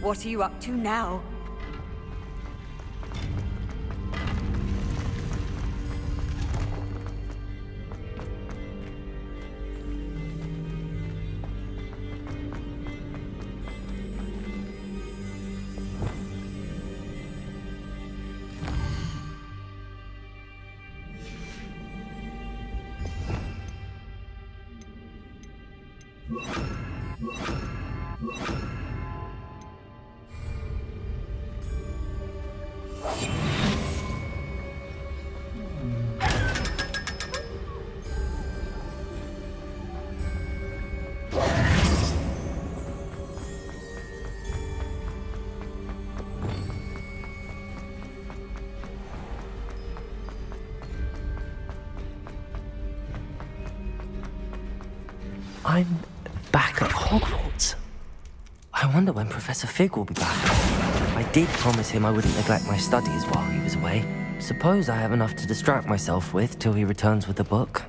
What are you up to now? I'm back at Hogwarts. I wonder when Professor Fig will be back. I did promise him I wouldn't neglect my studies while he was away. Suppose I have enough to distract myself with till he returns with the book.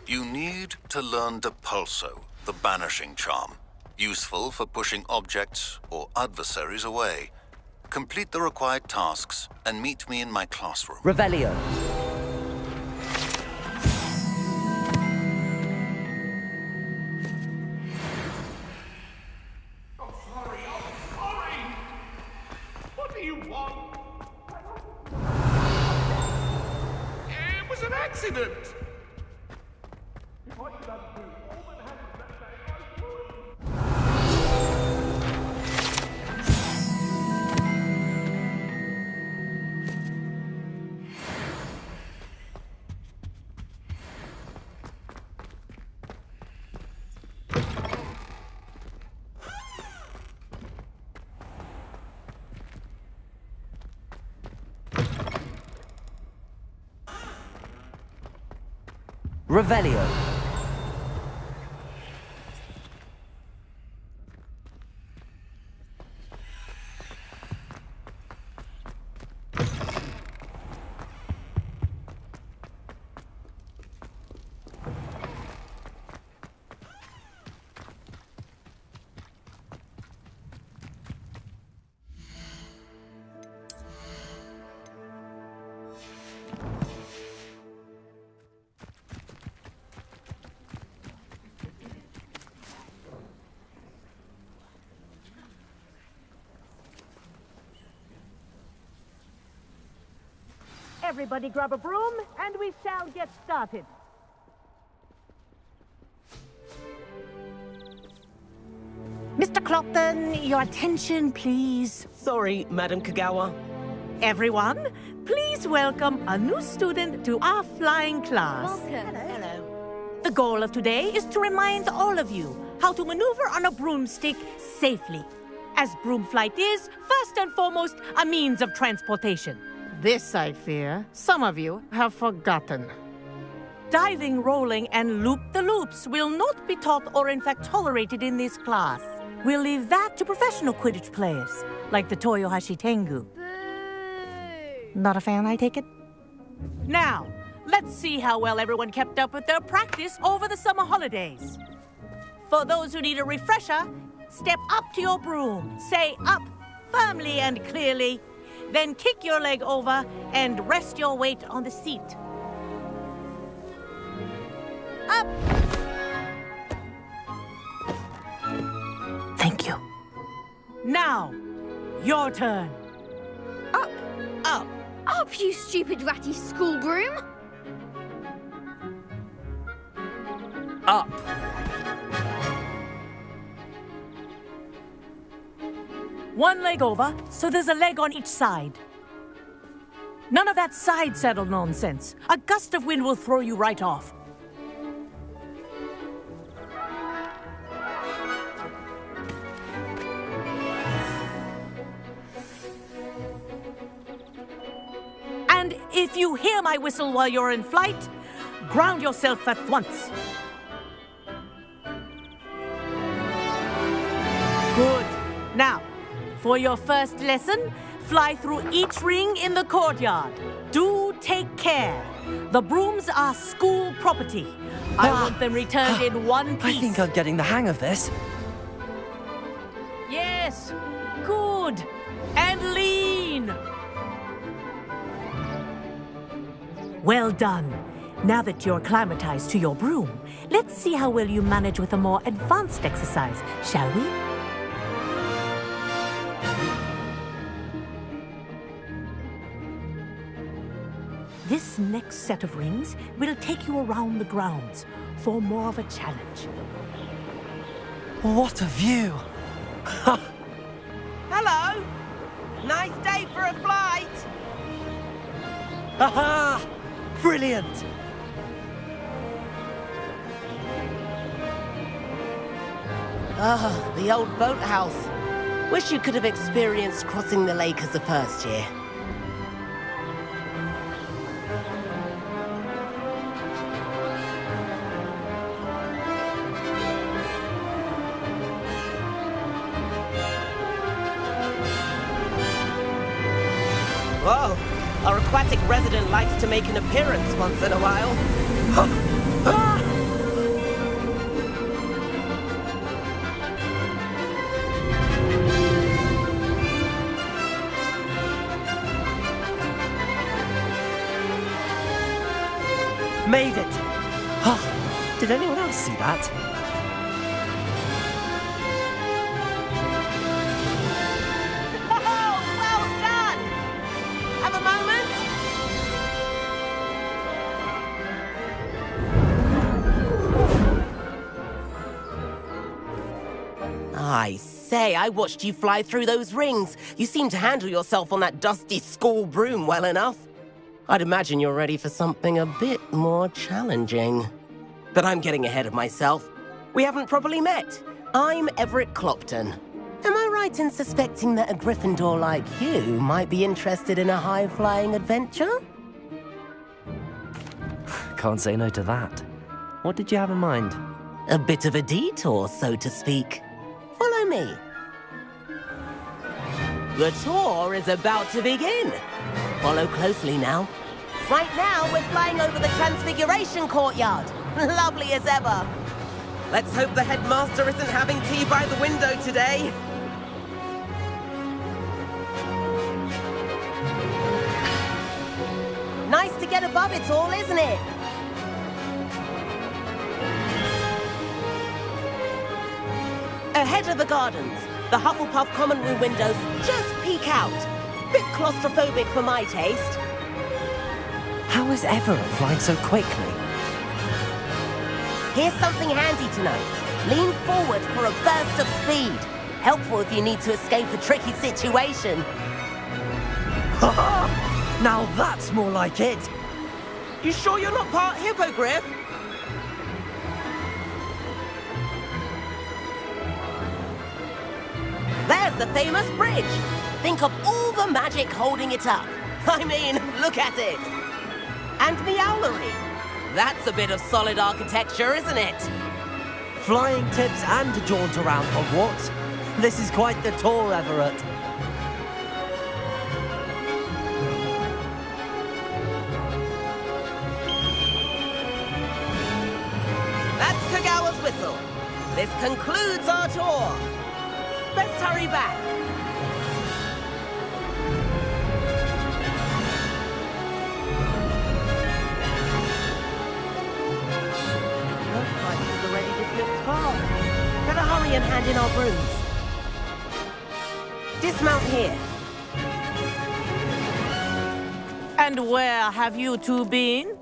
You need to learn Depulso, the banishing charm. Useful for pushing objects or adversaries away. Complete the required tasks and meet me in my classroom. Revelio. I'm sorry. What do you want? It was an accident. If I could undo all that happened that day, I would. Revelio. Everybody grab a broom, and we shall get started. Mr. Clopton, your attention, please. Sorry, Madam Kagawa. Everyone, please welcome a new student to our flying class. Welcome. Hello. The goal of today is to remind all of you how to maneuver on a broomstick safely, as broom flight is, first and foremost, a means of transportation. This, I fear, some of you have forgotten. Diving, rolling, and loop-the-loops will not be taught or in fact tolerated in this class. We'll leave that to professional Quidditch players, like the Toyohashi Tengu. Boo! Not a fan, I take it? Now, let's see how well everyone kept up with their practice over the summer holidays. For those who need a refresher, step up to your broom, say up, firmly and clearly, then kick your leg over and rest your weight on the seat. Up! Thank you. Now, your turn. Up! Up! Up, you stupid ratty school broom! Up. One leg over, so there's a leg on each side. None of that side saddle nonsense. A gust of wind will throw you right off. If you hear my whistle while you're in flight, ground yourself at once. Good. Now, for your first lesson, fly through each ring in the courtyard. Do take care. The brooms are school property. I want them returned in one piece. I think I'm getting the hang of this. Yes. Good. And lean. Well done. Now that you're acclimatized to your broom, let's see how well you manage with a more advanced exercise, shall we? This next set of rings will take you around the grounds for more of a challenge. What a view! Hello! Nice day for a flight! Aha! Brilliant! Ah, the old boathouse. Wish you could have experienced crossing the lake as a first year. Whoa, our aquatic resident likes to make an appearance once in a while. Made it! Did anyone else see that? Oh, well done! Have a moment? I say, I watched you fly through those rings. You seem to handle yourself on that dusty school broom well enough. I'd imagine you're ready for something a bit more challenging. But I'm getting ahead of myself. We haven't properly met. I'm Everett Clopton. Am I right in suspecting that a Gryffindor like you might be interested in a high-flying adventure? Can't say no to that. What did you have in mind? A bit of a detour, so to speak. Follow me. The tour is about to begin. Follow closely now. Right now, we're flying over the Transfiguration Courtyard. Lovely as ever. Let's hope the headmaster isn't having tea by the window today. Nice to get above it all, isn't it? Ahead of the gardens, the Hufflepuff common room windows just peek out. Bit claustrophobic for my taste. How is Everett flying so quickly? Here's something handy to know. Lean forward for a burst of speed. Helpful if you need to escape a tricky situation. Now that's more like it! You sure you're not part hippogriff? There's the famous bridge. Think of all the magic holding it up. I mean, look at it. And the owlery. That's a bit of solid architecture, isn't it? Flying tips and a jaunt around Hogwarts. This is quite the tour, Everett. That's Kagawa's whistle. This concludes our tour. Best hurry back. Looks like it's already dismissed class. Better hurry and hand in our brooms. Dismount here. And where have you two been?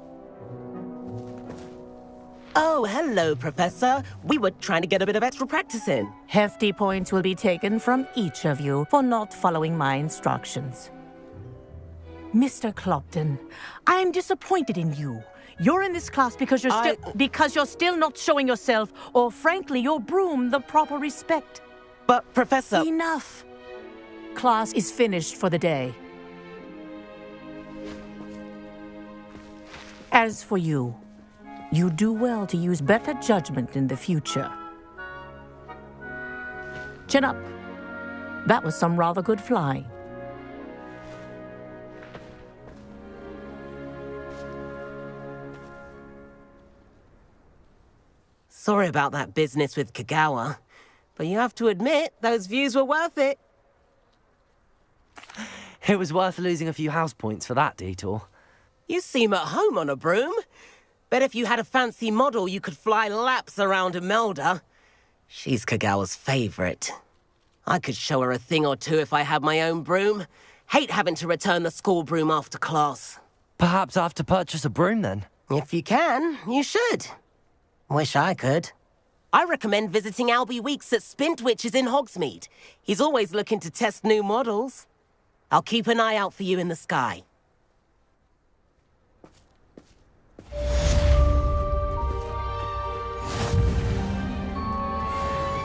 Oh, hello, Professor. We were trying to get a bit of extra practice in. Hefty points will be taken from each of you for not following my instructions. Mr. Clopton, I am disappointed in you. You're in this class because you're still not showing yourself, or frankly, your broom, the proper respect. But, Professor... Enough. Class is finished for the day. As for you, you do well to use better judgment in the future. Chin up. That was some rather good flying. Sorry about that business with Kagawa, but you have to admit, those views were worth it. It was worth losing a few house points for that detour. You seem at home on a broom. Bet if you had a fancy model, you could fly laps around Imelda. She's Kagawa's favorite. I could show her a thing or two if I had my own broom. Hate having to return the school broom after class. Perhaps I have to purchase a broom then. If you can, you should. Wish I could. I recommend visiting Albie Weeks at Spintwitches in Hogsmeade. He's always looking to test new models. I'll keep an eye out for you in the sky.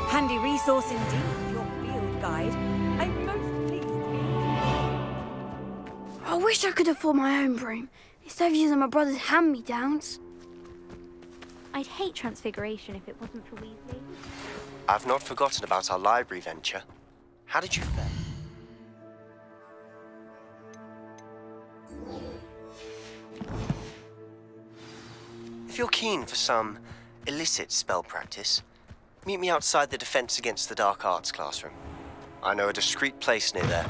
Handy resource indeed, your field guide. I'm most pleased to be. I wish I could afford my own broom, instead of using my brother's hand-me-downs. I'd hate Transfiguration if it wasn't for Weasley. I've not forgotten about our library venture. How did you fare? If you're keen for some illicit spell practice, meet me outside the Defense Against the Dark Arts classroom. I know a discreet place near there.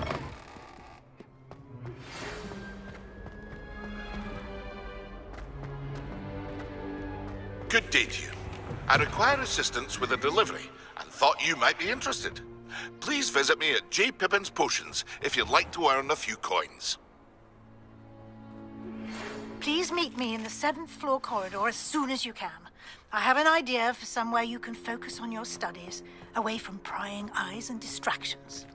Good day to you. I require assistance with a delivery and thought you might be interested. Please visit me at J. Pippin's Potions if you'd like to earn a few coins. Please meet me in the 7th floor corridor as soon as you can. I have an idea for somewhere you can focus on your studies, away from prying eyes and distractions.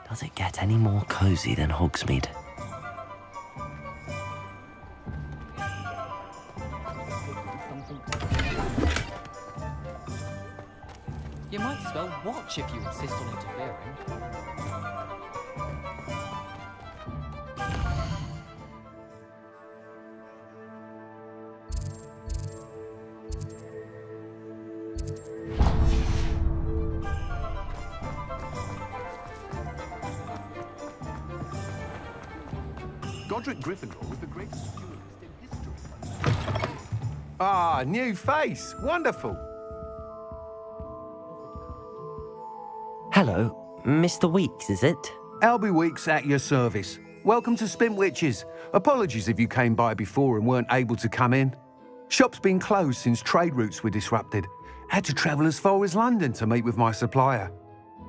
Does it get any more cozy than Hogsmeade? You might as well watch if you insist on interfering. Godric Gryffindor was the greatest duelist in history. Ah, new face. Wonderful. Hello, Mr. Weeks, is it? Albie Weeks at your service. Welcome to Spintwitches. Apologies if you came by before and weren't able to come in. Shop's been closed since trade routes were disrupted. Had to travel as far as London to meet with my supplier.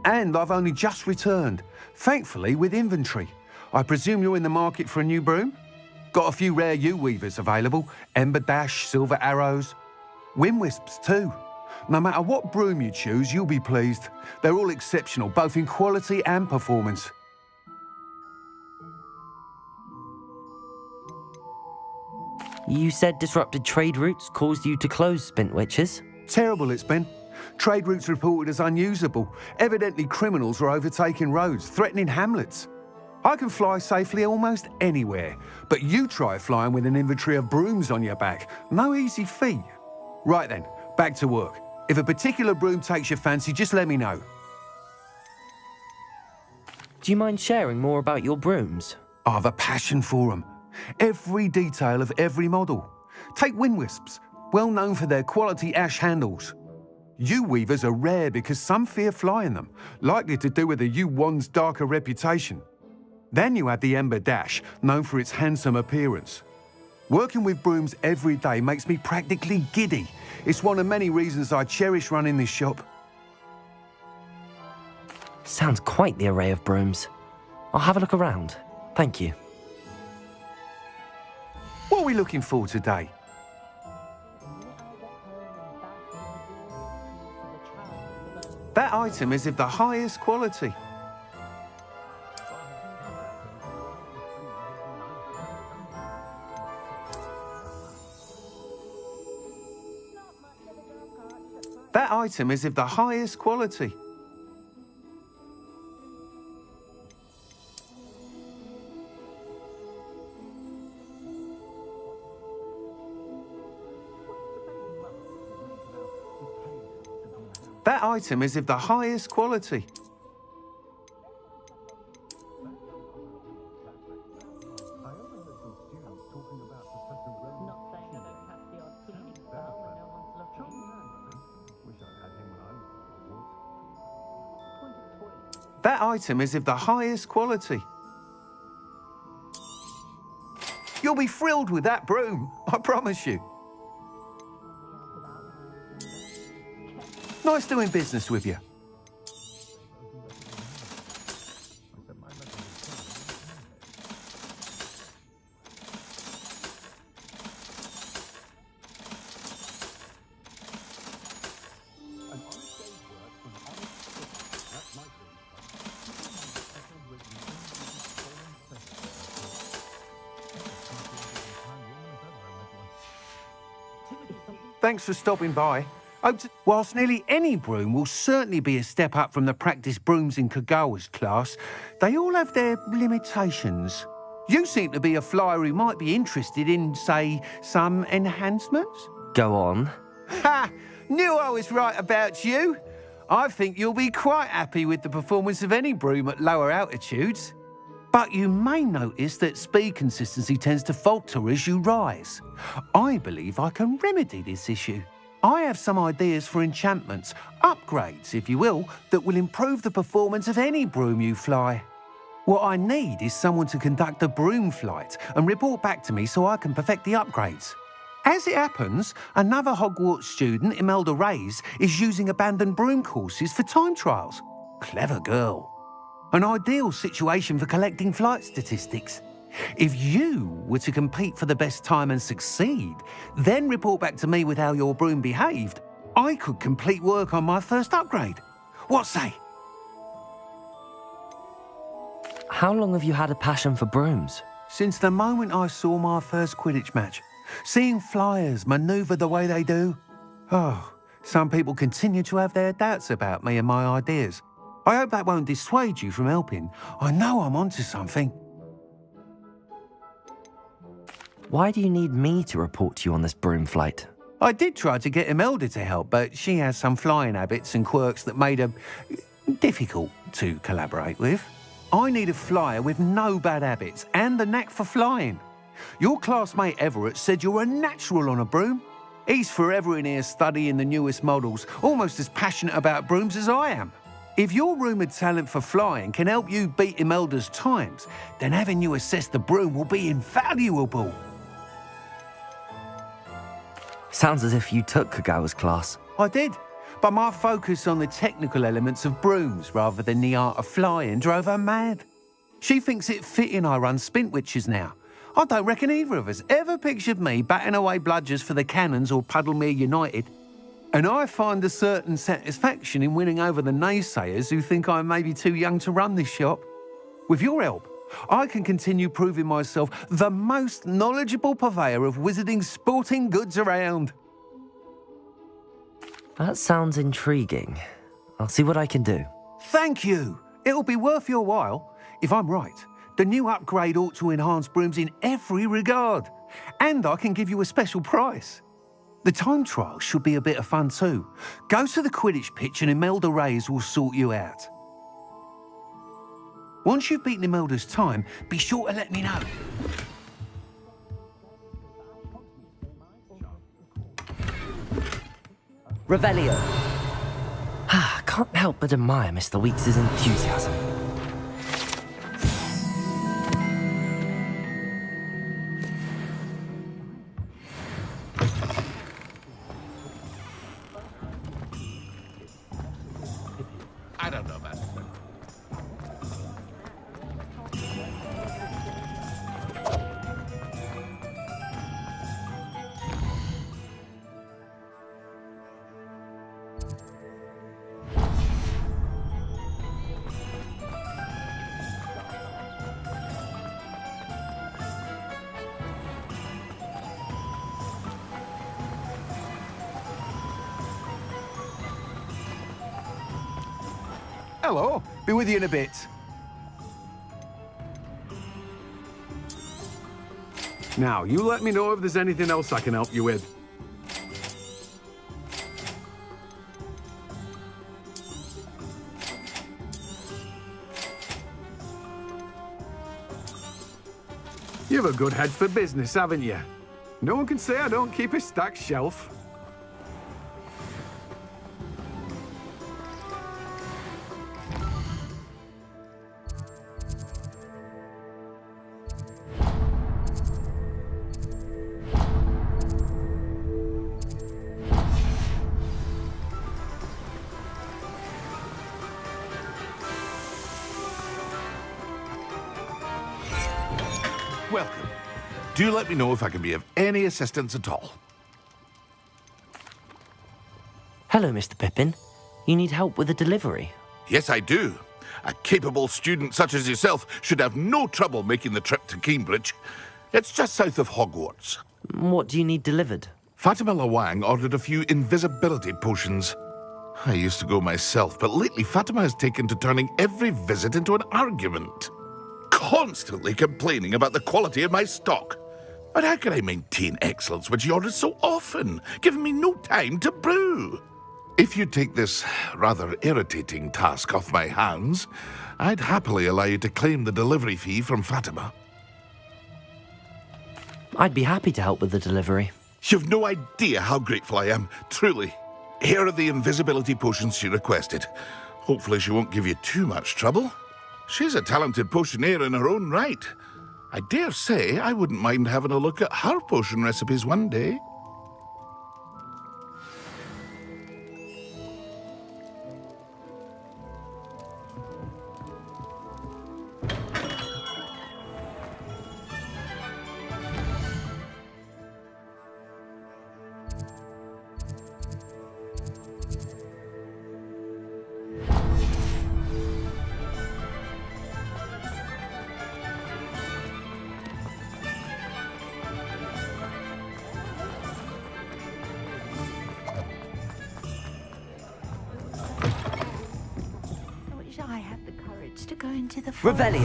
And I've only just returned, thankfully with inventory. I presume you're in the market for a new broom? Got a few rare U-weavers available. Ember Dash, Silver Arrows. Wind Wisps too. No matter what broom you choose, you'll be pleased. They're all exceptional, both in quality and performance. You said disrupted trade routes caused you to close Spintwitches? Terrible it's been. Trade routes reported as unusable. Evidently criminals were overtaking roads, threatening hamlets. I can fly safely almost anywhere, but you try flying with an inventory of brooms on your back. No easy feat. Right then, back to work. If a particular broom takes your fancy, just let me know. Do you mind sharing more about your brooms? I've a passion for them. Every detail of every model. Take Wind Wisps, well known for their quality ash handles. U-weavers are rare because some fear flying them, likely to do with the U-wand's darker reputation. Then you have the Ember Dash, known for its handsome appearance. Working with brooms every day makes me practically giddy. It's one of many reasons I cherish running this shop. Sounds quite the array of brooms. I'll have a look around. Thank you. What are we looking for today? That item is of the highest quality. That item is of the highest quality. That item is of the highest quality. That item is of the highest quality. You'll be thrilled with that broom, I promise you. Nice doing business with you. Thanks for stopping by. Whilst nearly any broom will certainly be a step up from the practice brooms in Kagawa's class, they all have their limitations. You seem to be a flyer who might be interested in, say, some enhancements? Go on. Ha! Knew I was right about you. I think you'll be quite happy with the performance of any broom at lower altitudes. But you may notice that speed consistency tends to falter as you rise. I believe I can remedy this issue. I have some ideas for enchantments, upgrades, if you will, that will improve the performance of any broom you fly. What I need is someone to conduct a broom flight and report back to me so I can perfect the upgrades. As it happens, another Hogwarts student, Imelda Reyes, is using abandoned broom courses for time trials. Clever girl. An ideal situation for collecting flight statistics. If you were to compete for the best time and succeed, then report back to me with how your broom behaved, I could complete work on my first upgrade. What say? How long have you had a passion for brooms? Since the moment I saw my first Quidditch match. Seeing flyers manoeuvre the way they do. Oh, some people continue to have their doubts about me and my ideas. I hope that won't dissuade you from helping. I know I'm onto something. Why do you need me to report to you on this broom flight? I did try to get Imelda to help, but she has some flying habits and quirks that made her difficult to collaborate with. I need a flyer with no bad habits and the knack for flying. Your classmate Everett said you're a natural on a broom. He's forever in here studying the newest models, almost as passionate about brooms as I am. If your rumoured talent for flying can help you beat Imelda's times, then having you assess the broom will be invaluable. Sounds as if you took Kagawa's class. I did, but my focus on the technical elements of brooms rather than the art of flying drove her mad. She thinks it fitting I run Spintwitches now. I don't reckon either of us ever pictured me batting away bludgers for the Cannons or Puddlemere United. And I find a certain satisfaction in winning over the naysayers who think I'm maybe too young to run this shop. With your help, I can continue proving myself the most knowledgeable purveyor of wizarding sporting goods around. That sounds intriguing. I'll see what I can do. Thank you. It'll be worth your while. If I'm right, the new upgrade ought to enhance brooms in every regard. And I can give you a special price. The time trial should be a bit of fun too. Go to the Quidditch pitch and Imelda Reyes will sort you out. Once you've beaten Imelda's time, be sure to let me know. Revelio. Can't help but admire Mr. Weeks' enthusiasm. I don't know, man. Hello. Be with you in a bit. Now, you let me know if there's anything else I can help you with. You've a good head for business, haven't you? No one can say I don't keep a stacked shelf. Welcome. Do let me know if I can be of any assistance at all. Hello, Mr. Pippin. You need help with a delivery? Yes, I do. A capable student such as yourself should have no trouble making the trip to Cambridge. It's just south of Hogwarts. What do you need delivered? Fatima Lawang ordered a few invisibility potions. I used to go myself, but lately Fatima has taken to turning every visit into an argument. Constantly complaining about the quality of my stock. But how can I maintain excellence when she orders so often, giving me no time to brew? If you take this rather irritating task off my hands, I'd happily allow you to claim the delivery fee from Fatima. I'd be happy to help with the delivery. You've no idea how grateful I am, truly. Here are the invisibility potions she requested. Hopefully she won't give you too much trouble. She's a talented potioneer in her own right. I dare say I wouldn't mind having a look at her potion recipes one day. I had the courage to go into the Revelio!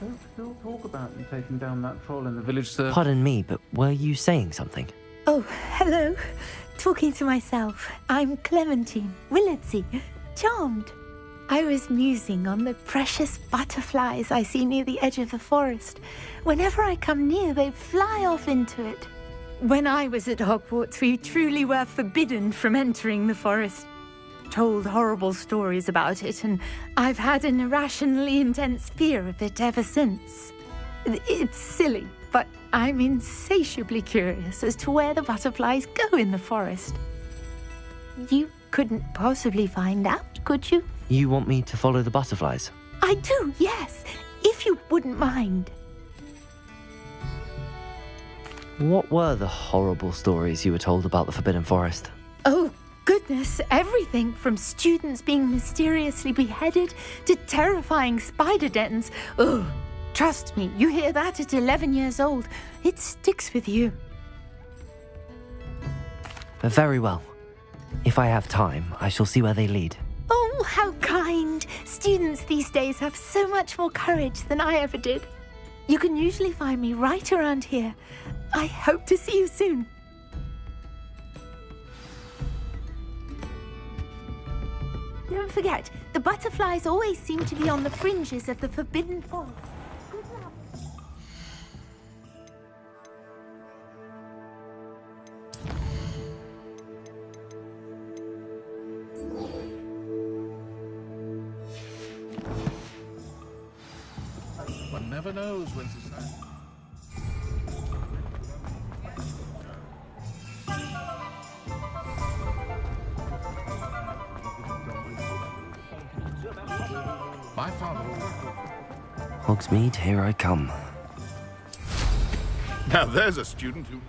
Don't still talk about you taking down that troll in the village, sir. Pardon me, but were you saying something? Oh, hello. Talking to myself. I'm Clementine Willardsey. Charmed. I was musing on the precious butterflies I see near the edge of the forest. Whenever I come near, they fly off into it. When I was at Hogwarts, we truly were forbidden from entering the forest. Told horrible stories about it, and I've had an irrationally intense fear of it ever since. It's silly, but I'm insatiably curious as to where the butterflies go in the forest. You couldn't possibly find out, could you? You want me to follow the butterflies? I do, yes, if you wouldn't mind. What were the horrible stories you were told about the Forbidden Forest? Oh, goodness, everything from students being mysteriously beheaded to terrifying spider dens. Oh, trust me, you hear that at 11 years old. It sticks with you. Very well. If I have time, I shall see where they lead. Oh, how kind. Students these days have so much more courage than I ever did. You can usually find me right around here. I hope to see you soon. Don't forget, the butterflies always seem to be on the fringes of the Forbidden Forest. Good luck. One never knows when society... My father... Hogsmeade, here I come. Now there's a student who...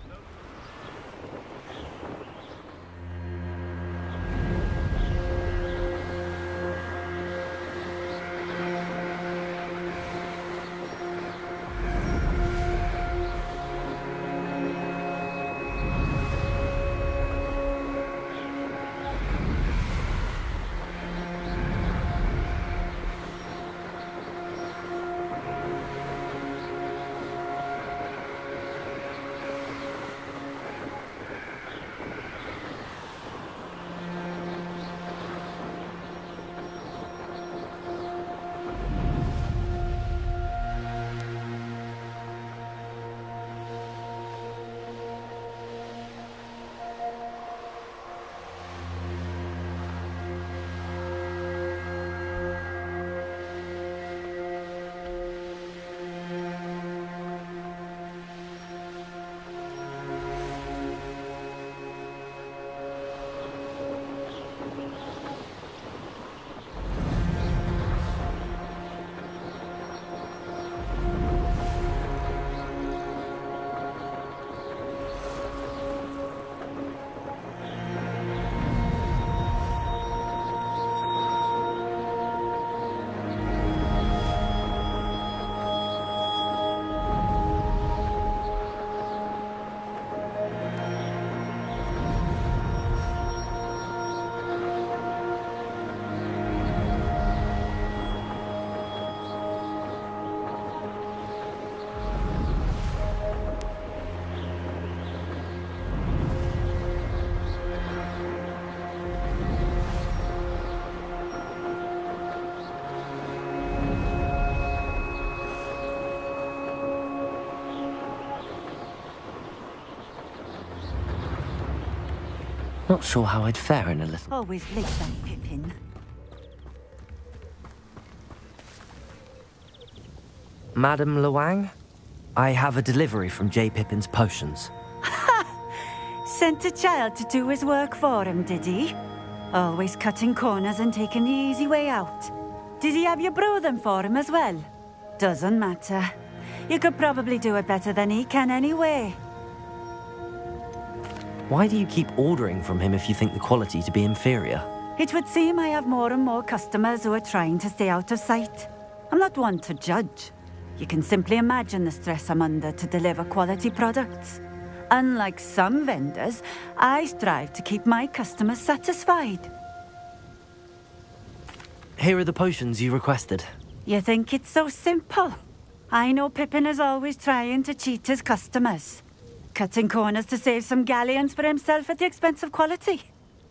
Not sure how I'd fare in a little. Always late, that Pippin. Madam Luang, I have a delivery from J. Pippin's potions. Sent a child to do his work for him, did he? Always cutting corners and taking the easy way out. Did he have you brew them for him as well? Doesn't matter. You could probably do it better than he can anyway. Why do you keep ordering from him if you think the quality to be inferior? It would seem I have more and more customers who are trying to stay out of sight. I'm not one to judge. You can simply imagine the stress I'm under to deliver quality products. Unlike some vendors, I strive to keep my customers satisfied. Here are the potions you requested. You think it's so simple? I know Pippin is always trying to cheat his customers. Cutting corners to save some galleons for himself at the expense of quality.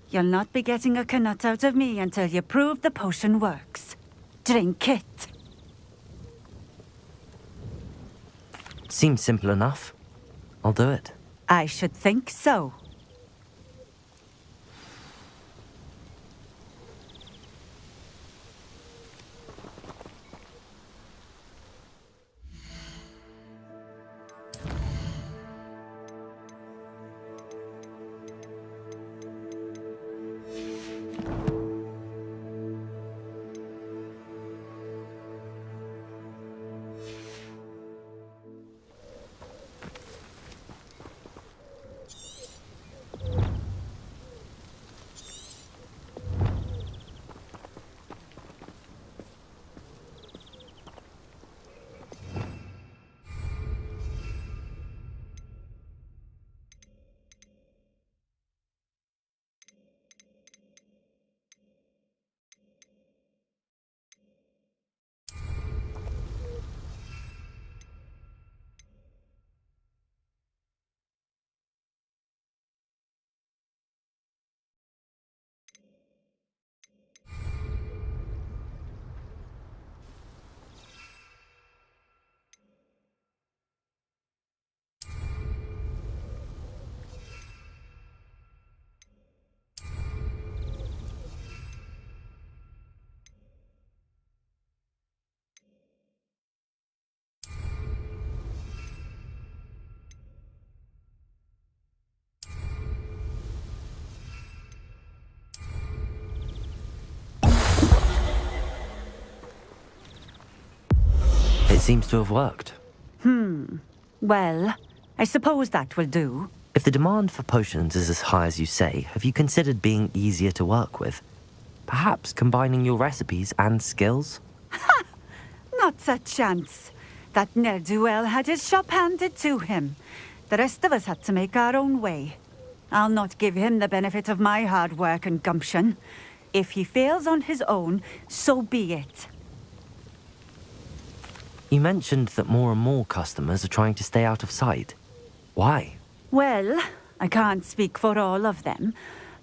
You'll not be getting a canut out of me until you prove the potion works. Drink it. Seems simple enough. I'll do it. I should think so. It seems to have worked. Well, I suppose that will do. If the demand for potions is as high as you say, have you considered being easier to work with? Perhaps combining your recipes and skills? Not a chance. That ne'er-do-well had his shop handed to him. The rest of us had to make our own way. I'll not give him the benefit of my hard work and gumption. If he fails on his own, so be it. You mentioned that more and more customers are trying to stay out of sight. Why? Well, I can't speak for all of them,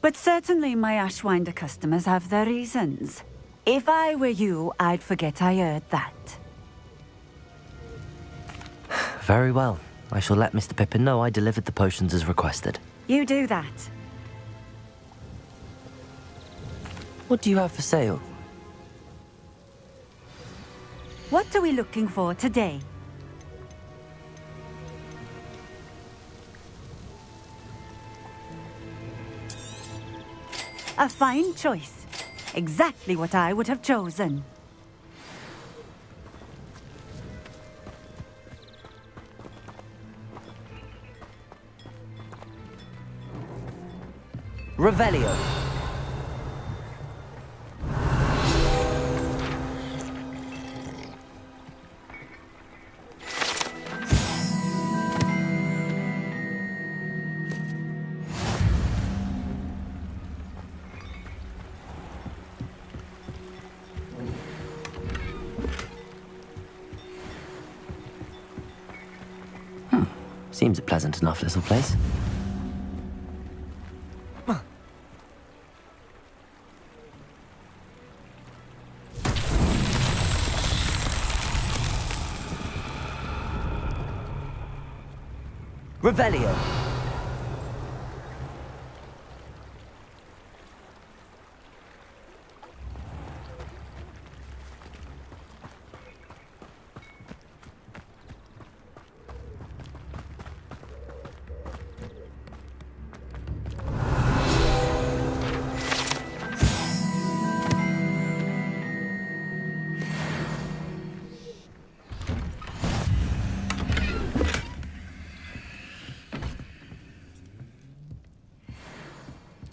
but certainly my Ashwinder customers have their reasons. If I were you, I'd forget I heard that. Very well. I shall let Mr. Pippin know I delivered the potions as requested. You do that. What do you have for sale? What are we looking for today? A fine choice. Exactly what I would have chosen. Revelio. Seems a pleasant enough little place. Revelio.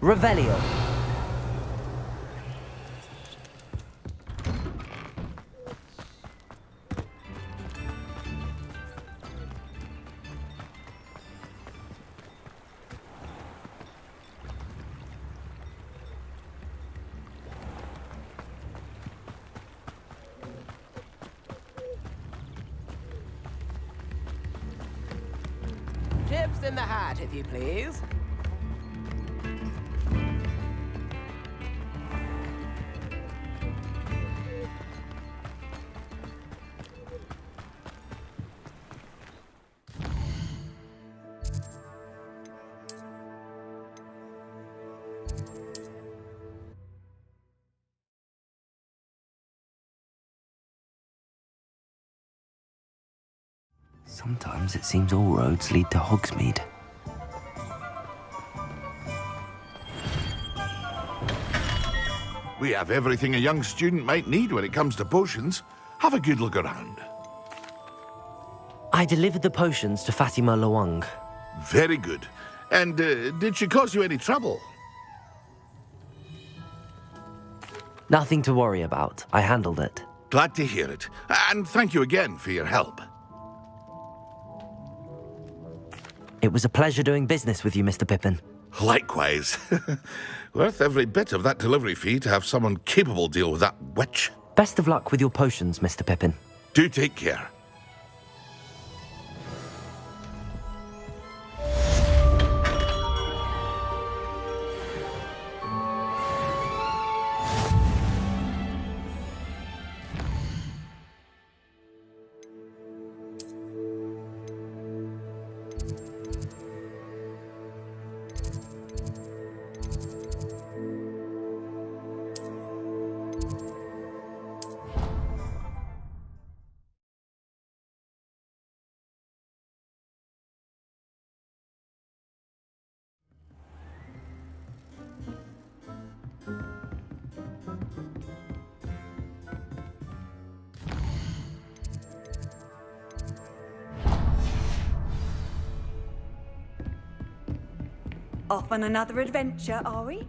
Revelio. Chips in the hat, if you please. Sometimes it seems all roads lead to Hogsmeade. We have everything a young student might need when it comes to potions. Have a good look around. I delivered the potions to Fatima Lawang. Very good. And did she cause you any trouble? Nothing to worry about. I handled it. Glad to hear it. And thank you again for your help. It was a pleasure doing business with you, Mr. Pippin. Likewise. Worth every bit of that delivery fee to have someone capable deal with that witch. Best of luck with your potions, Mr. Pippin. Do take care. Off on another adventure, are we?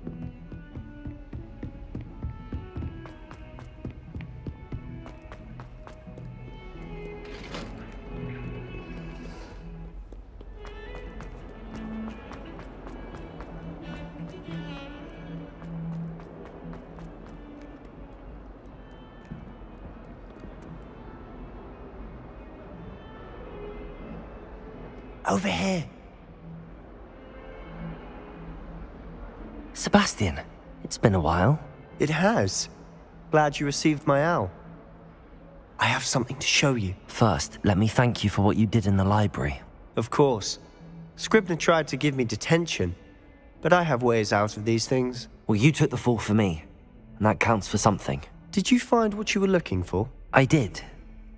Over here. Sebastian, it's been a while. It has. Glad you received my owl. I have something to show you. First, let me thank you for what you did in the library. Of course. Scribner tried to give me detention, but I have ways out of these things. Well, you took the fall for me, and that counts for something. Did you find what you were looking for? I did,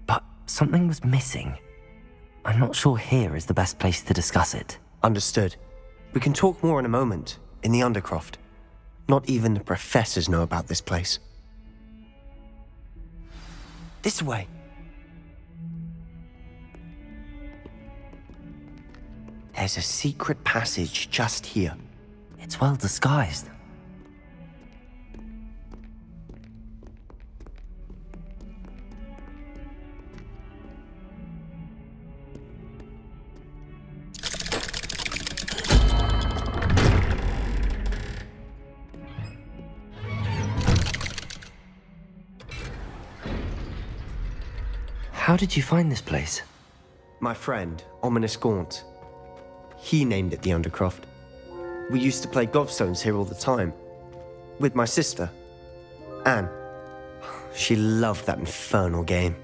but something was missing. I'm not sure here is the best place to discuss it. Understood. We can talk more in a moment, in the Undercroft. Not even the professors know about this place. This way. There's a secret passage just here. It's well disguised. How did you find this place? My friend, Ominous Gaunt. He named it the Undercroft. We used to play gobstones here all the time. With my sister, Anne. She loved that infernal game.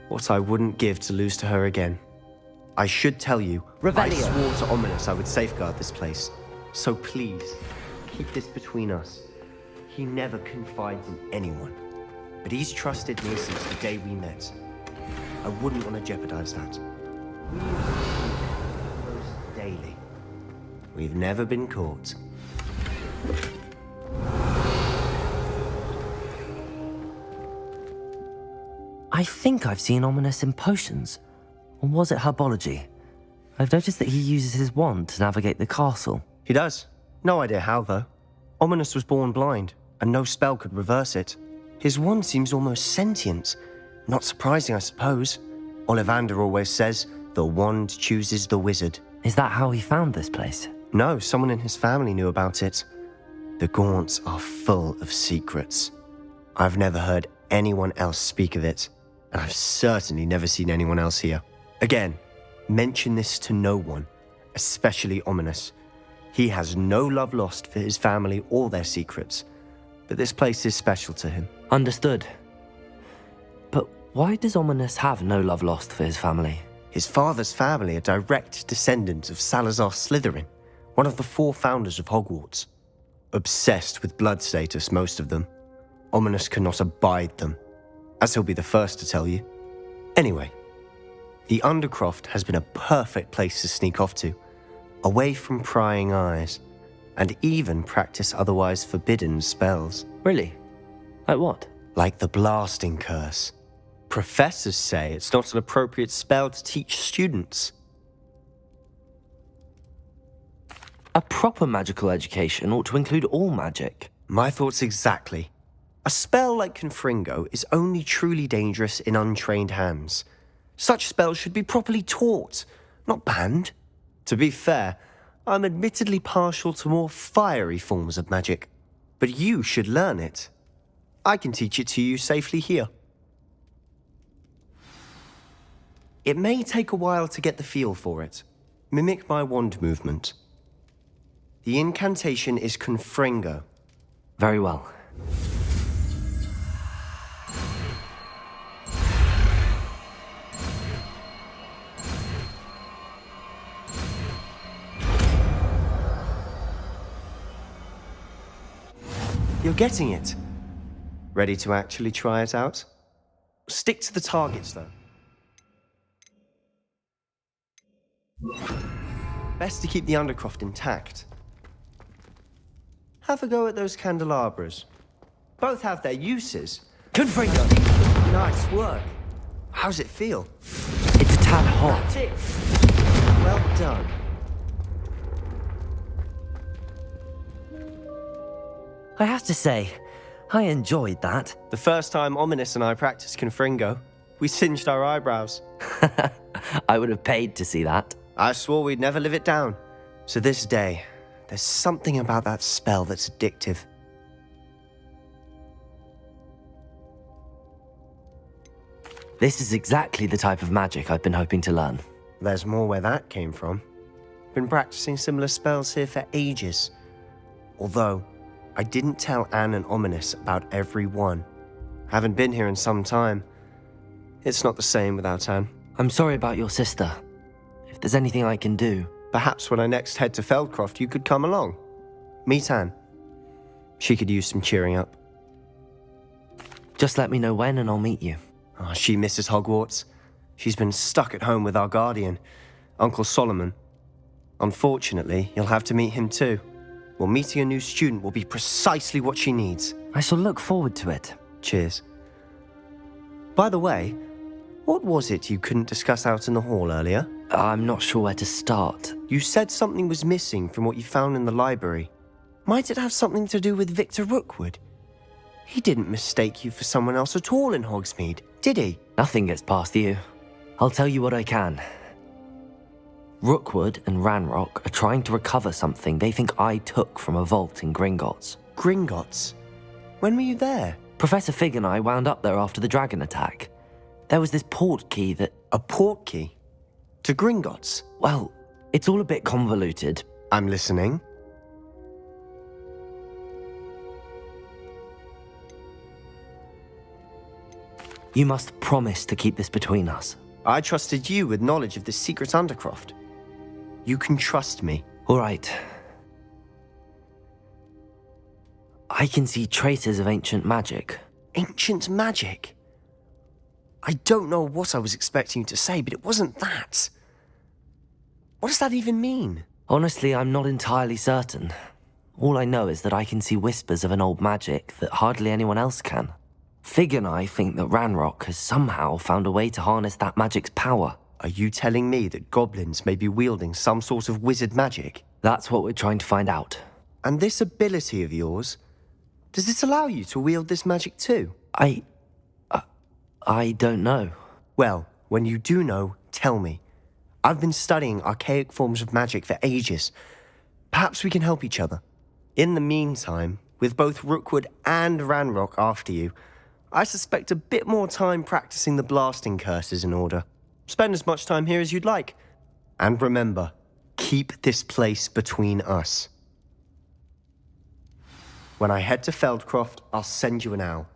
What I wouldn't give to lose to her again. I should tell you, I swore to Ominous I would safeguard this place. So please, keep this between us. He never confides in anyone. But he's trusted me since the day we met. I wouldn't want to jeopardize that. We close daily. We've never been caught. I think I've seen Ominous in potions. Or was it herbology? I've noticed that he uses his wand to navigate the castle. He does. No idea how, though. Ominous was born blind, and no spell could reverse it. His wand seems almost sentient. Not surprising, I suppose. Ollivander always says, the wand chooses the wizard. Is that how he found this place? No, someone in his family knew about it. The Gaunts are full of secrets. I've never heard anyone else speak of it, and I've certainly never seen anyone else here. Again, mention this to no one, especially Ominous. He has no love lost for his family or their secrets, but this place is special to him. Understood. But why does Ominous have no love lost for his family? His father's family are direct descendants of Salazar Slytherin, one of the 4 founders of Hogwarts. Obsessed with blood status, most of them. Ominous cannot abide them, as he'll be the first to tell you. Anyway, the Undercroft has been a perfect place to sneak off to, away from prying eyes, and even practice otherwise forbidden spells. Really? Like what? Like the blasting curse. Professors say it's not an appropriate spell to teach students. A proper magical education ought to include all magic. My thoughts exactly. A spell like Confringo is only truly dangerous in untrained hands. Such spells should be properly taught, not banned. To be fair, I'm admittedly partial to more fiery forms of magic, but you should learn it. I can teach it to you safely here. It may take a while to get the feel for it. Mimic my wand movement. The incantation is Confringo. Very well. You're getting it. Ready to actually try it out? Stick to the targets, though. Best to keep the Undercroft intact. Have a go at those candelabras. Both have their uses. Confringo! Nice work. How's it feel? It's a tad hot. That's it. Well done. I have to say, I enjoyed that. The first time Ominous and I practiced Confringo, we singed our eyebrows. I would have paid to see that. I swore we'd never live it down. So this day, there's something about that spell that's addictive. This is exactly the type of magic I've been hoping to learn. There's more where that came from. Been practicing similar spells here for ages. Although, I didn't tell Anne and Ominous about every one. Haven't been here in some time. It's not the same without Anne. I'm sorry about your sister. If there's anything I can do... Perhaps when I next head to Feldcroft, you could come along. Meet Anne. She could use some cheering up. Just let me know when and I'll meet you. Oh, she misses Hogwarts. She's been stuck at home with our guardian, Uncle Solomon. Unfortunately, you'll have to meet him too. Well, meeting a new student will be precisely what she needs. I shall look forward to it. Cheers. By the way, what was it you couldn't discuss out in the hall earlier? I'm not sure where to start. You said something was missing from what you found in the library. Might it have something to do with Victor Rookwood? He didn't mistake you for someone else at all in Hogsmeade, did he? Nothing gets past you. I'll tell you what I can. Rookwood and Ranrock are trying to recover something they think I took from a vault in Gringotts. Gringotts? When were you there? Professor Fig and I wound up there after the dragon attack. There was this port key that... A port key? To Gringotts? Well, it's all a bit convoluted. I'm listening. You must promise to keep this between us. I trusted you with knowledge of the secret Undercroft. You can trust me. All right. I can see traces of ancient magic. Ancient magic? I don't know what I was expecting you to say, but it wasn't that. What does that even mean? Honestly, I'm not entirely certain. All I know is that I can see whispers of an old magic that hardly anyone else can. Fig and I think that Ranrock has somehow found a way to harness that magic's power. Are you telling me that goblins may be wielding some sort of wizard magic? That's what we're trying to find out. And this ability of yours, does it allow you to wield this magic too? I don't know. Well, when you do know, tell me. I've been studying archaic forms of magic for ages. Perhaps we can help each other. In the meantime, with both Rookwood and Ranrock after you, I suspect a bit more time practicing the blasting curse is in order. Spend as much time here as you'd like. And remember, keep this place between us. When I head to Feldcroft, I'll send you an owl.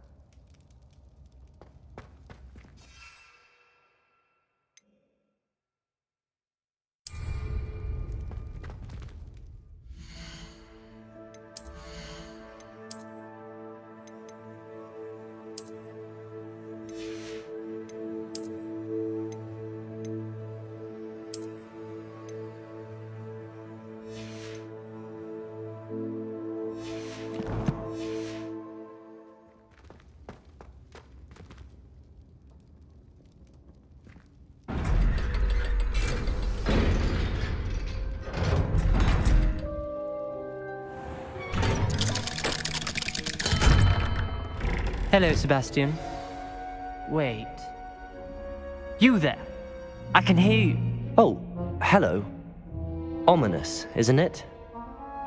Hello, Sebastian. Wait. You there? I can hear you. Oh, hello. Ominous, isn't it?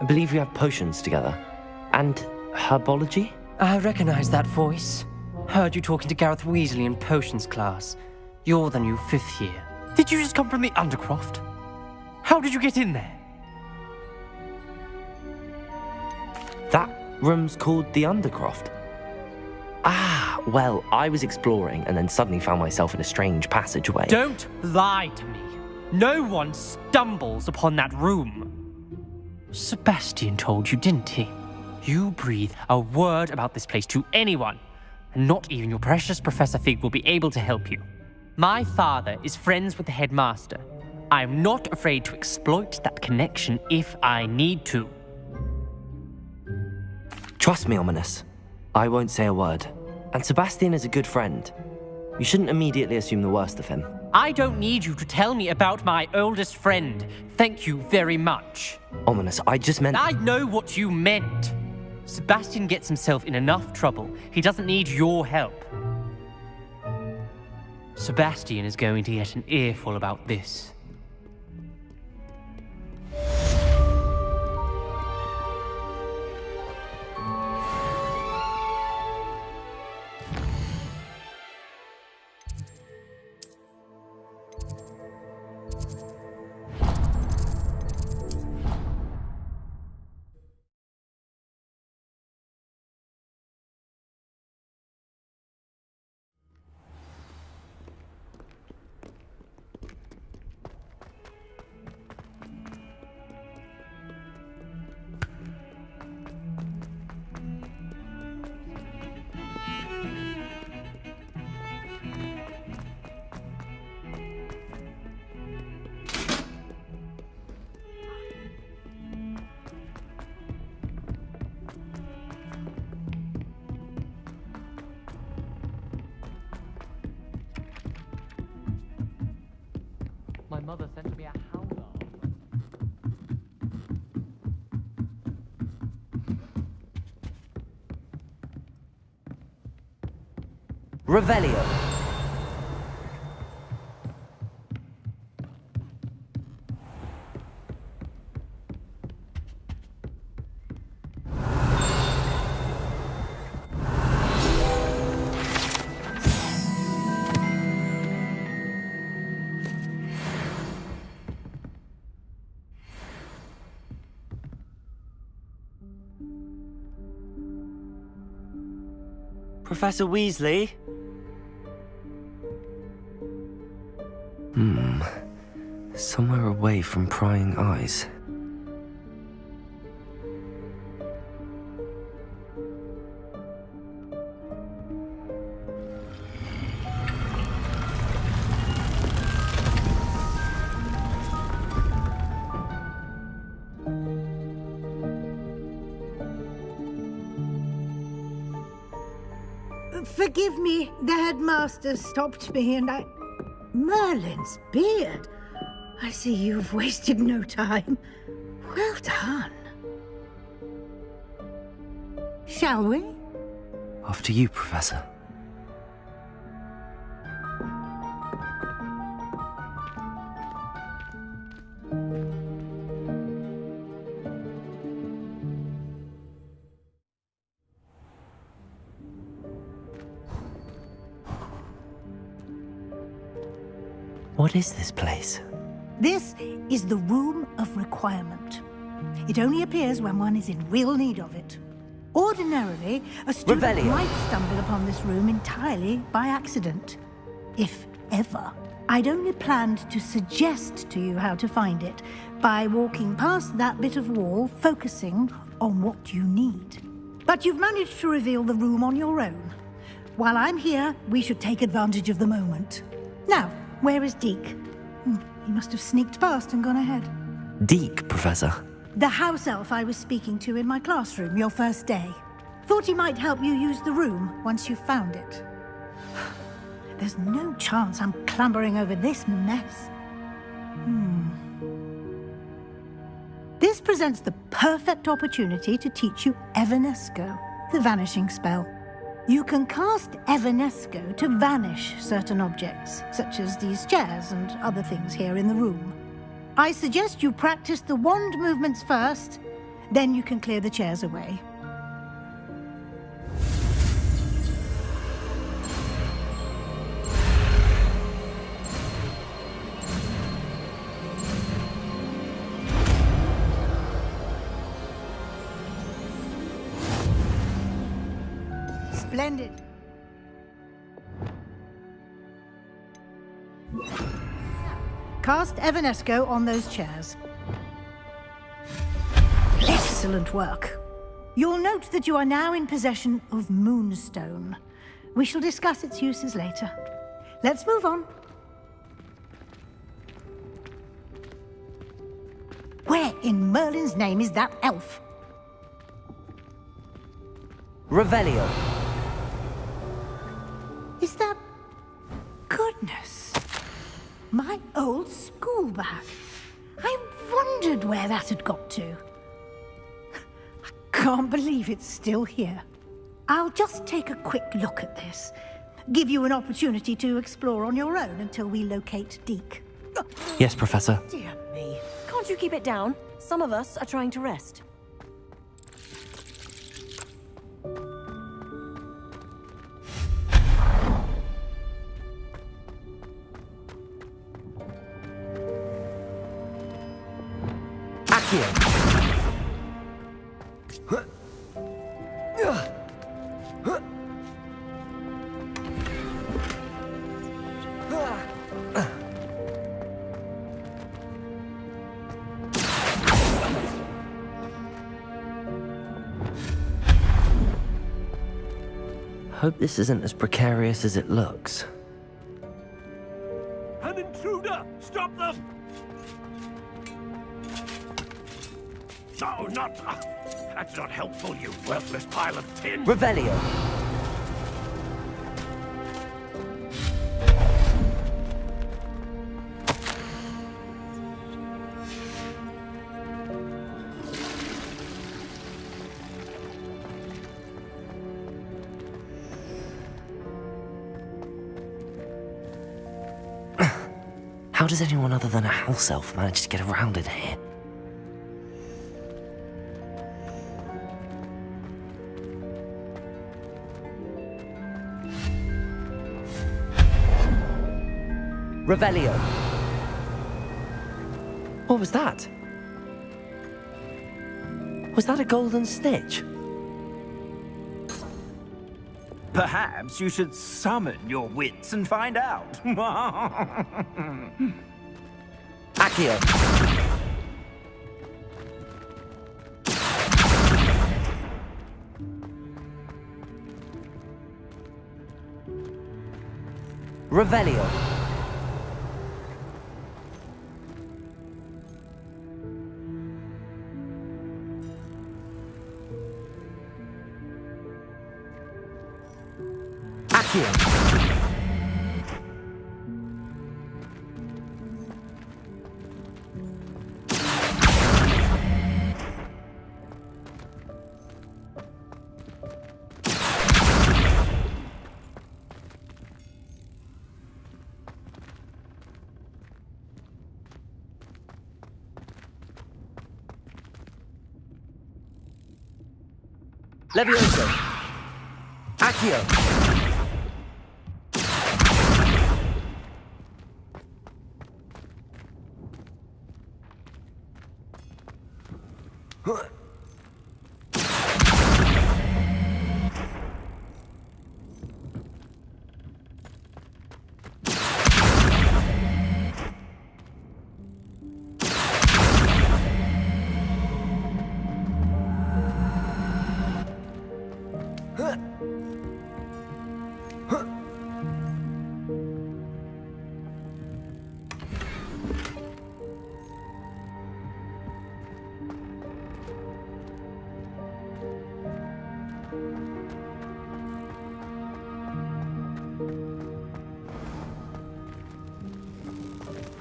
I believe we have potions together. And herbology? I recognize that voice. Heard you talking to Gareth Weasley in potions class. You're the new 5th year. Did you just come from the Undercroft? How did you get in there? That room's called the Undercroft. Ah, well, I was exploring and then suddenly found myself in a strange passageway. Don't lie to me. No one stumbles upon that room. Sebastian told you, didn't he? You breathe a word about this place to anyone, and not even your precious Professor Fig will be able to help you. My father is friends with the headmaster. I'm not afraid to exploit that connection if I need to. Trust me, Ominous. I won't say a word. And Sebastian is a good friend. You shouldn't immediately assume the worst of him. I don't need you to tell me about my oldest friend. Thank you very much. Ominous, I just meant... I know what you meant. Sebastian gets himself in enough trouble. He doesn't need your help. Sebastian is going to get an earful about this. My mother sent me a howler. Revelio. Professor Weasley? Somewhere away from prying eyes. Forgive me, the headmaster stopped me and I... Merlin's beard. I see you've wasted no time. Well done. Shall we? After you, Professor. What is this place? This is the Room of Requirement. It only appears when one is in real need of it. Ordinarily, a student Revelio. might stumble upon this room entirely by accident. If ever. I'd only planned to suggest to you how to find it by walking past that bit of wall, focusing on what you need. But you've managed to reveal the room on your own. While I'm here, we should take advantage of the moment. Now, where is Deke? He must have sneaked past and gone ahead. Deke, Professor. The house elf I was speaking to in my classroom your first day. Thought he might help you use the room once you found it. There's no chance I'm clambering over this mess. This presents the perfect opportunity to teach you Evanesco, the vanishing spell. You can cast Evanesco to vanish certain objects, such as these chairs and other things here in the room. I suggest you practice the wand movements first, then you can clear the chairs away. Splendid. Cast Evanesco on those chairs. Excellent work. You'll note that you are now in possession of Moonstone. We shall discuss its uses later. Let's move on. Where in Merlin's name is that elf? Revelio. Is that... Goodness. My old school bag. I wondered where that had got to. I can't believe it's still here. I'll just take a quick look at this. Give you an opportunity to explore on your own until we locate Deke. Yes, Professor. Dear me. Can't you keep it down? Some of us are trying to rest. Hope this isn't as precarious as it looks. An intruder! Stop them! No, not... that's not helpful, you worthless pile of tin! Revelio. How does anyone other than a house elf manage to get around in here? Revelio. What was that? Was that a golden stitch? Perhaps you should summon your wits and find out. Accio. Revelio. Accio. Levioso. Accio.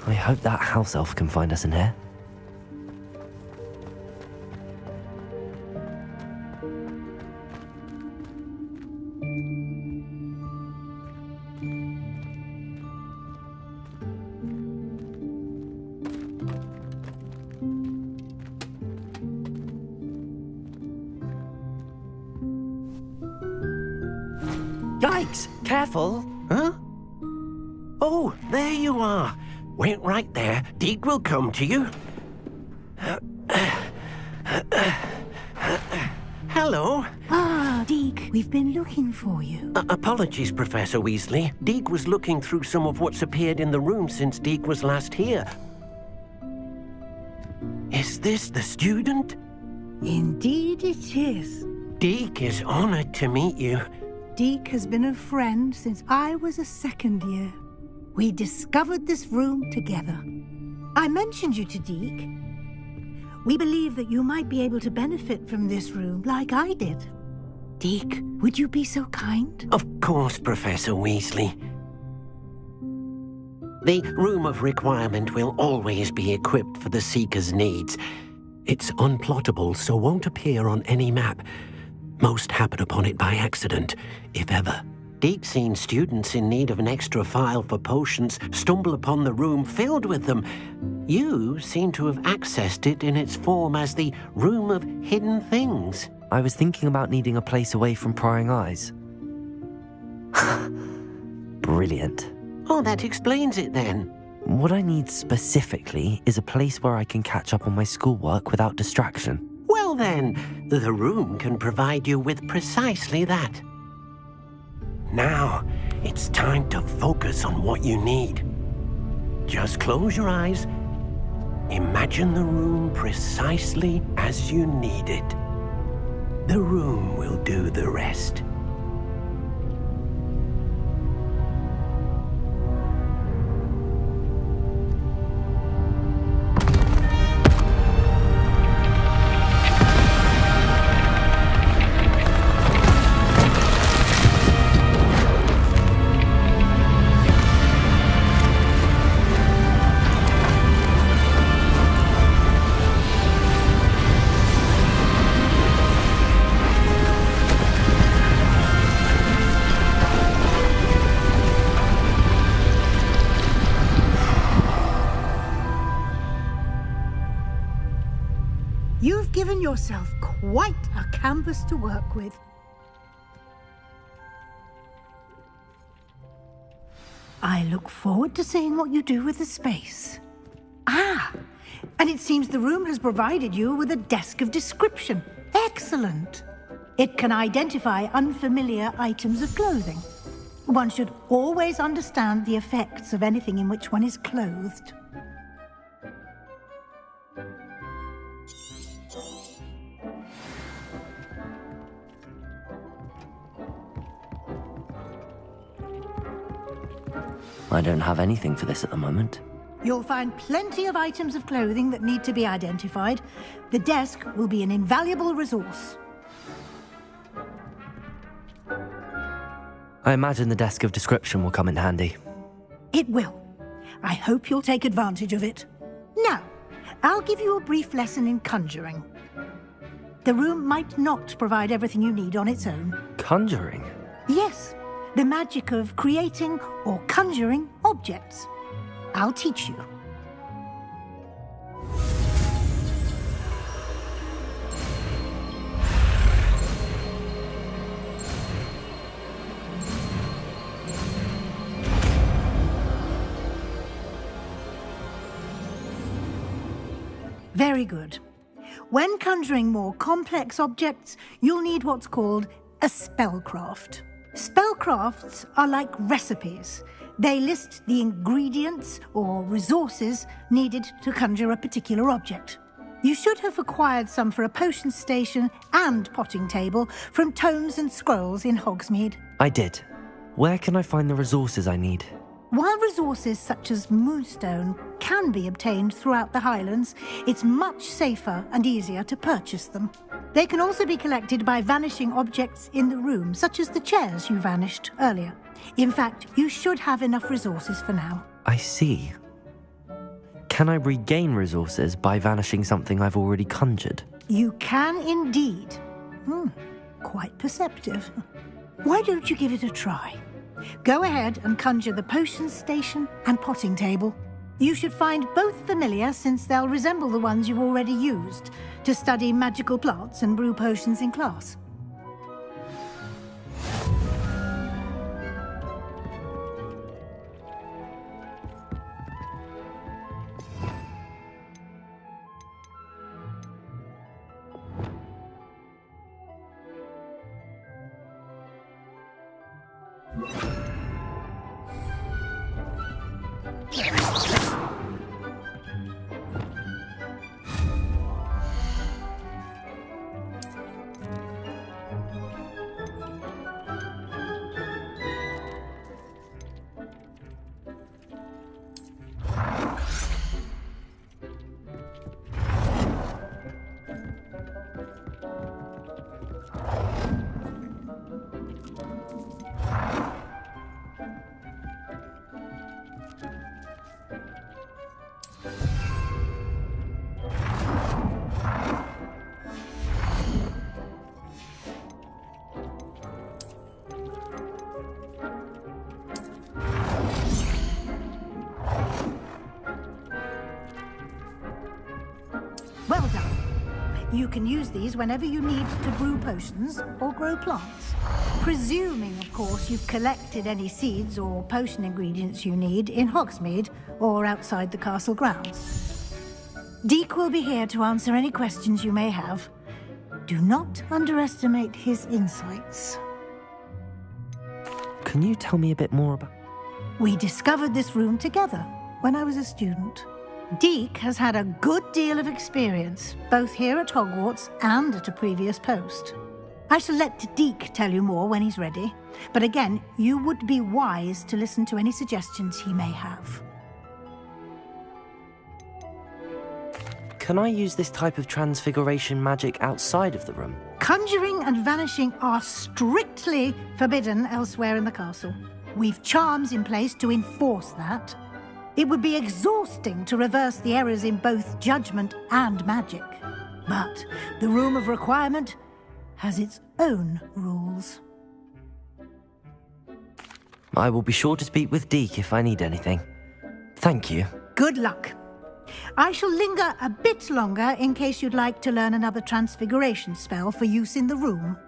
I hope that house elf can find us in here. Yikes! Careful! Huh? Oh, there you are. Wait right there. Deke will come to you. Hello. Ah, Deke, we've been looking for you. Apologies, Professor Weasley. Deke was looking through some of what's appeared in the room since Deke was last here. Is this the student? Indeed it is. Deke is honored to meet you. Deke has been a friend since I was a second year. We discovered this room together. I mentioned you to Deke. We believe that you might be able to benefit from this room like I did. Deke, would you be so kind? Of course, Professor Weasley. The Room of Requirement will always be equipped for the Seeker's needs. It's unplottable, so won't appear on any map. Most happen upon it by accident, if ever. Deke's seen students in need of an extra file for potions stumble upon the room filled with them. You seem to have accessed it in its form as the Room of Hidden Things. I was thinking about needing a place away from prying eyes. Brilliant. Oh, that explains it then. What I need specifically is a place where I can catch up on my schoolwork without distraction. Well then, the room can provide you with precisely that. Now, it's time to focus on what you need. Just close your eyes. Imagine the room precisely as you need it. The room will do the rest. You've given yourself quite a canvas to work with. I look forward to seeing what you do with the space. Ah, and it seems the room has provided you with a desk of description. Excellent. It can identify unfamiliar items of clothing. One should always understand the effects of anything in which one is clothed. I don't have anything for this at the moment. You'll find plenty of items of clothing that need to be identified. The desk will be an invaluable resource. I imagine the desk of description will come in handy. It will. I hope you'll take advantage of it. Now, I'll give you a brief lesson in conjuring. The room might not provide everything you need on its own. Conjuring? Yes, the magic of creating or conjuring objects. I'll teach you. Very good. When conjuring more complex objects, you'll need what's called a spellcraft. Spellcrafts are like recipes. They list the ingredients or resources needed to conjure a particular object. You should have acquired some for a potion station and potting table from tomes and scrolls in Hogsmeade. I did. Where can I find the resources I need? While resources such as moonstone can be obtained throughout the Highlands, it's much safer and easier to purchase them. They can also be collected by vanishing objects in the room, such as the chairs you vanished earlier. In fact, you should have enough resources for now. I see. Can I regain resources by vanishing something I've already conjured? You can indeed. Quite perceptive. Why don't you give it a try? Go ahead and conjure the potion station and potting table. You should find both familiar, since they'll resemble the ones you've already used to study magical plants and brew potions in class. Well done. You can use these whenever you need to brew potions or grow plants. Presuming, of course, you've collected any seeds or potion ingredients you need in Hogsmeade or outside the castle grounds. Deek will be here to answer any questions you may have. Do not underestimate his insights. Can you tell me a bit more about... We discovered this room together when I was a student. Deek has had a good deal of experience, both here at Hogwarts and at a previous post. I shall let Deek tell you more when he's ready, but again, you would be wise to listen to any suggestions he may have. Can I use this type of transfiguration magic outside of the room? Conjuring and vanishing are strictly forbidden elsewhere in the castle. We've charms in place to enforce that. It would be exhausting to reverse the errors in both judgment and magic. But the Room of Requirement has its own rules. I will be sure to speak with Deek if I need anything. Thank you. Good luck. I shall linger a bit longer in case you'd like to learn another transfiguration spell for use in the room.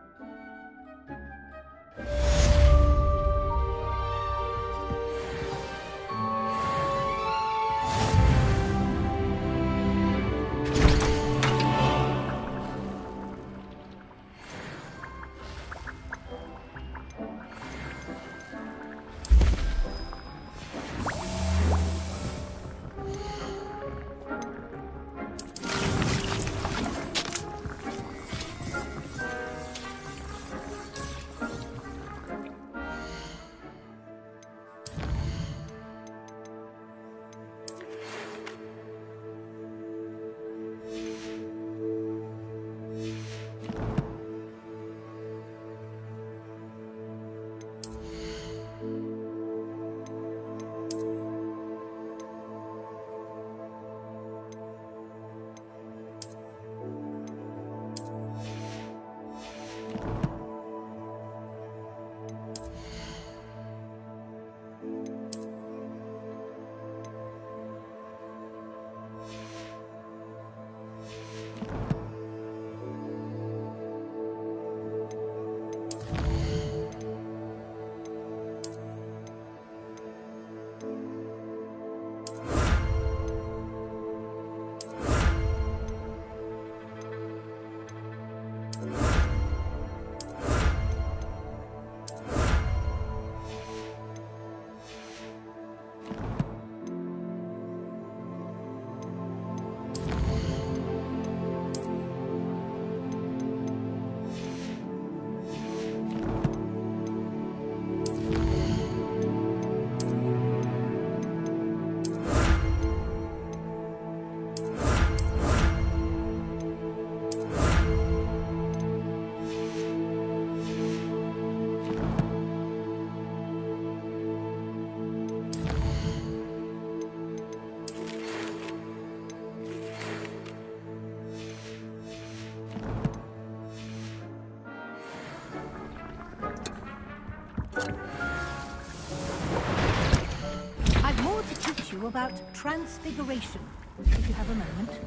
about transfiguration, if you have a moment.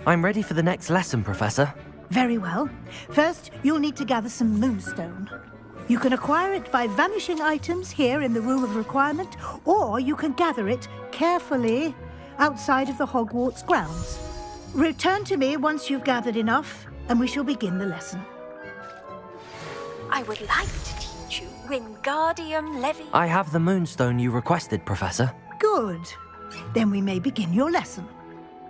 I'm ready for the next lesson, Professor. Very well. First, you'll need to gather some moonstone. You can acquire it by vanishing items here in the Room of Requirement, or you can gather it carefully outside of the Hogwarts grounds. Return to me once you've gathered enough, and we shall begin the lesson. I would like to teach you Wingardium Levy. I have the moonstone you requested, Professor. Good. Then we may begin your lesson.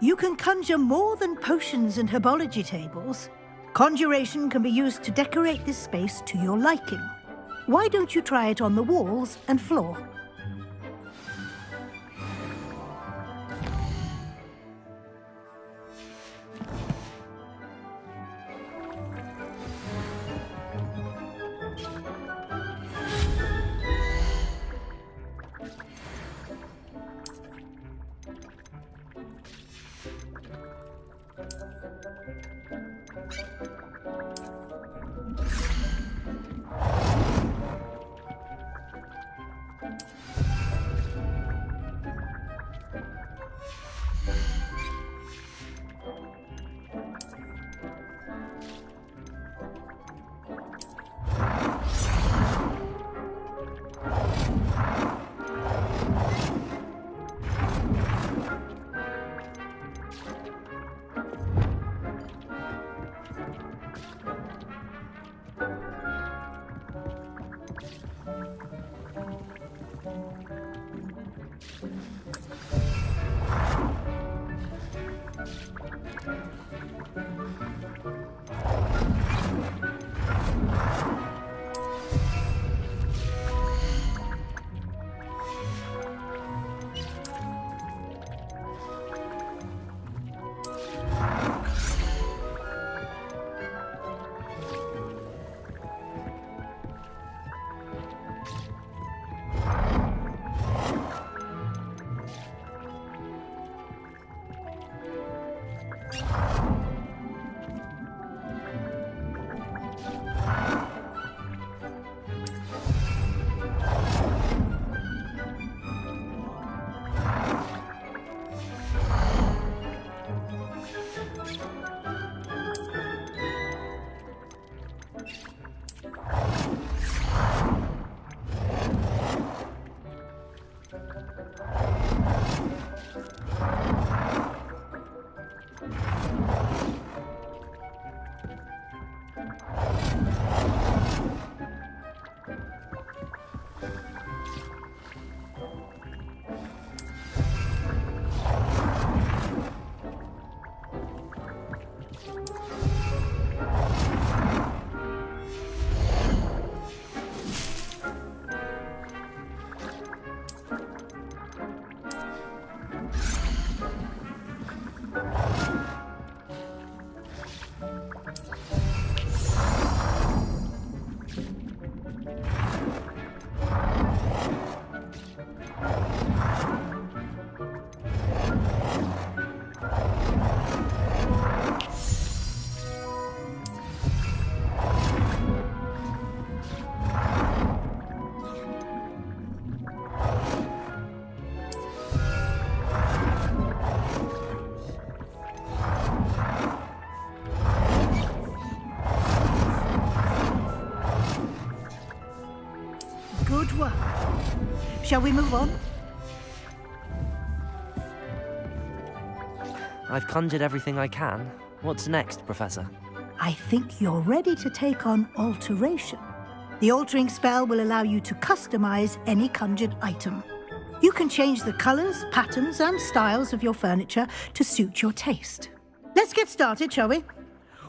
You can conjure more than potions and herbology tables. Conjuration can be used to decorate this space to your liking. Why don't you try it on the walls and floor? Good work. Shall we move on? I've conjured everything I can. What's next, Professor? I think you're ready to take on alteration. The altering spell will allow you to customize any conjured item. You can change the colors, patterns, and styles of your furniture to suit your taste. Let's get started, shall we?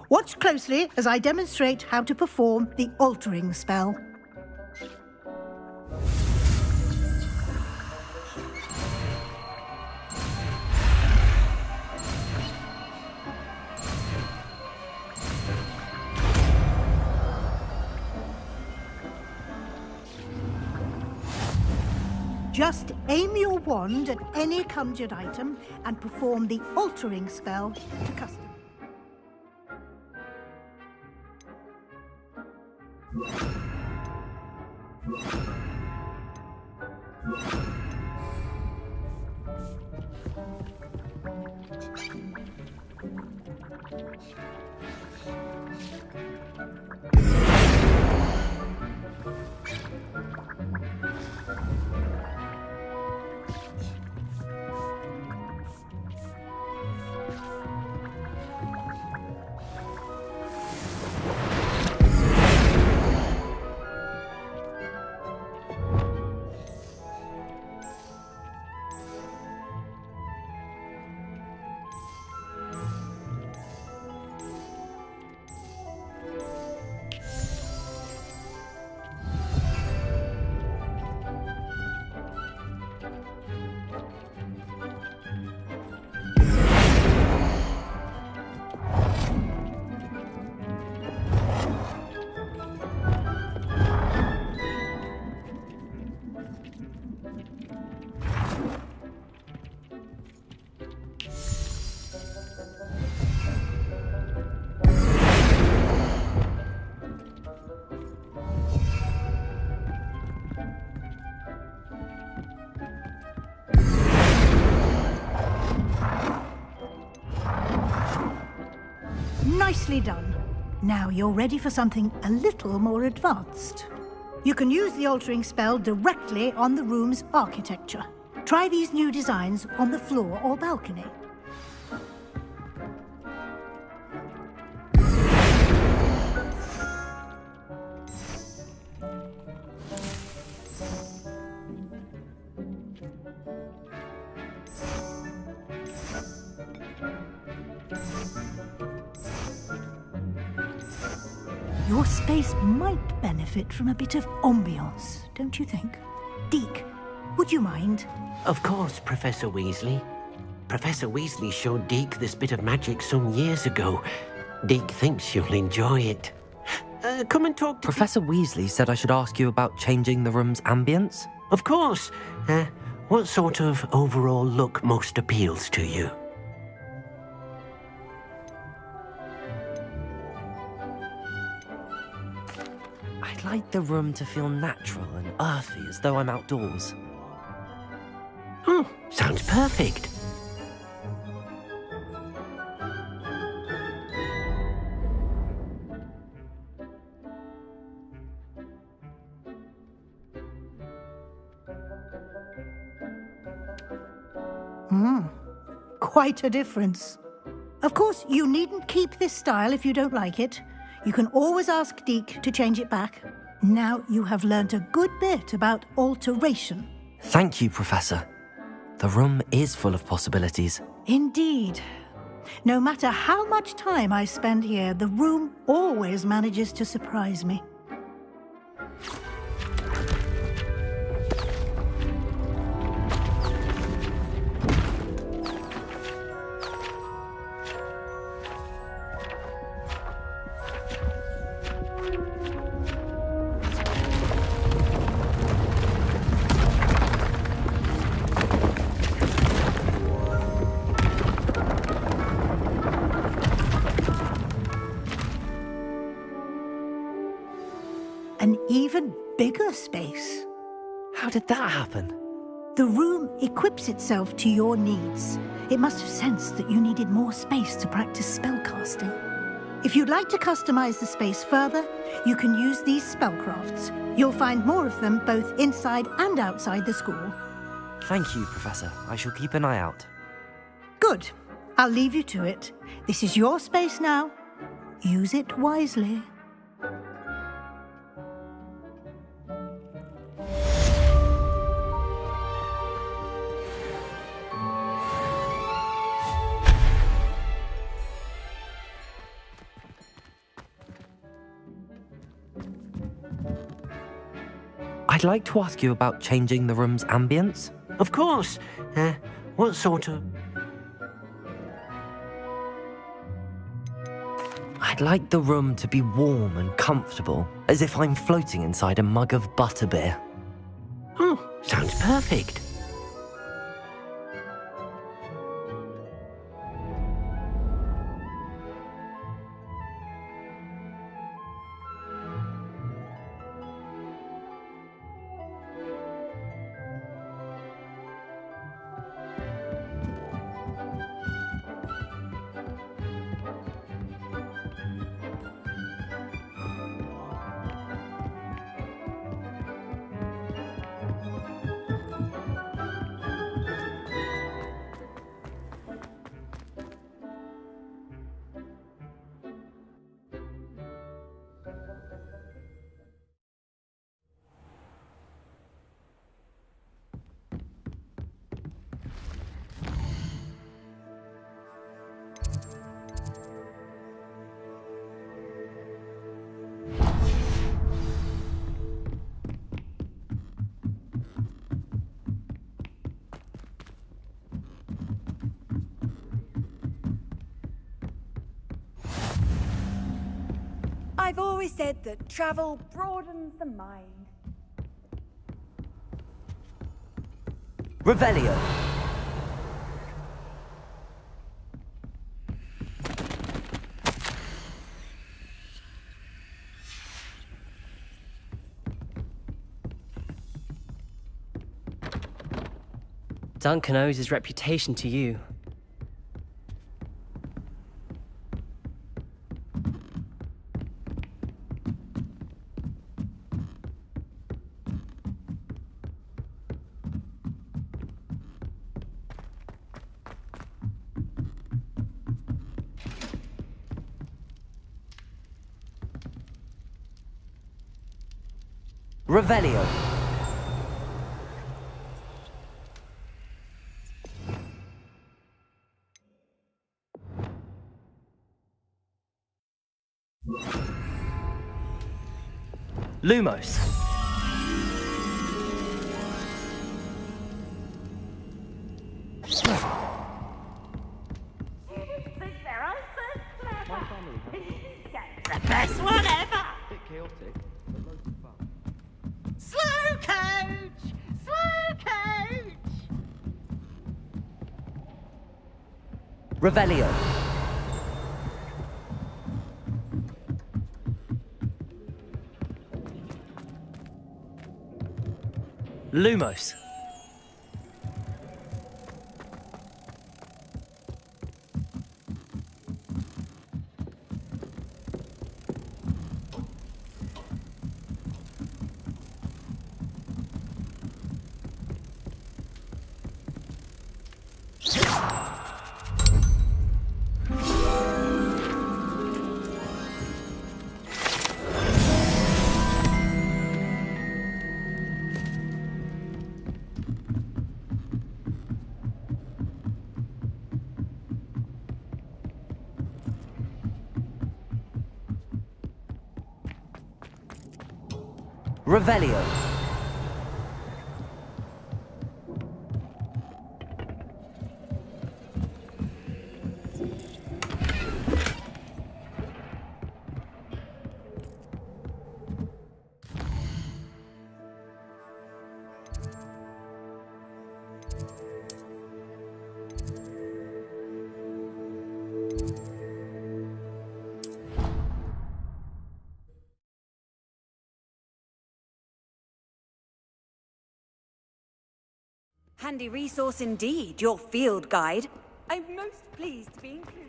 Watch closely as I demonstrate how to perform the altering spell. Just aim your wand at any conjured item and perform the altering spell to custom. Nicely done. Now you're ready for something a little more advanced. You can use the altering spell directly on the room's architecture. Try these new designs on the floor or balcony. Your space might benefit from a bit of ambiance, don't you think? Deke, would you mind? Of course, Professor Weasley. Professor Weasley showed Deke this bit of magic some years ago. Deke thinks you'll enjoy it. Come and talk to Professor Weasley said I should ask you about changing the room's ambience? Of course. What sort of overall look most appeals to you? I'd like the room to feel natural and earthy, as though I'm outdoors. Sounds perfect. Quite a difference. Of course, you needn't keep this style if you don't like it. You can always ask Deke to change it back. Now you have learnt a good bit about alteration. Thank you, Professor. The room is full of possibilities. Indeed. No matter how much time I spend here, the room always manages to surprise me. An even bigger space. How did that happen? The room equips itself to your needs. It must have sensed that you needed more space to practice spellcasting. If you'd like to customize the space further, you can use these spellcrafts. You'll find more of them both inside and outside the school. Thank you, Professor. I shall keep an eye out. Good. I'll leave you to it. This is your space now. Use it wisely. I'd like to ask you about changing the room's ambience. Of course. What sort of... I'd like the room to be warm and comfortable, as if I'm floating inside a mug of butterbeer. Sounds perfect. I've always said that travel broadens the mind. Revelio. Duncan owes his reputation to you. Revelio. Lumos. The best one ever! Slow coach! Slow coach! Revelio. Lumos. Revelio. Handy resource indeed, your field guide. I'm most pleased to be included.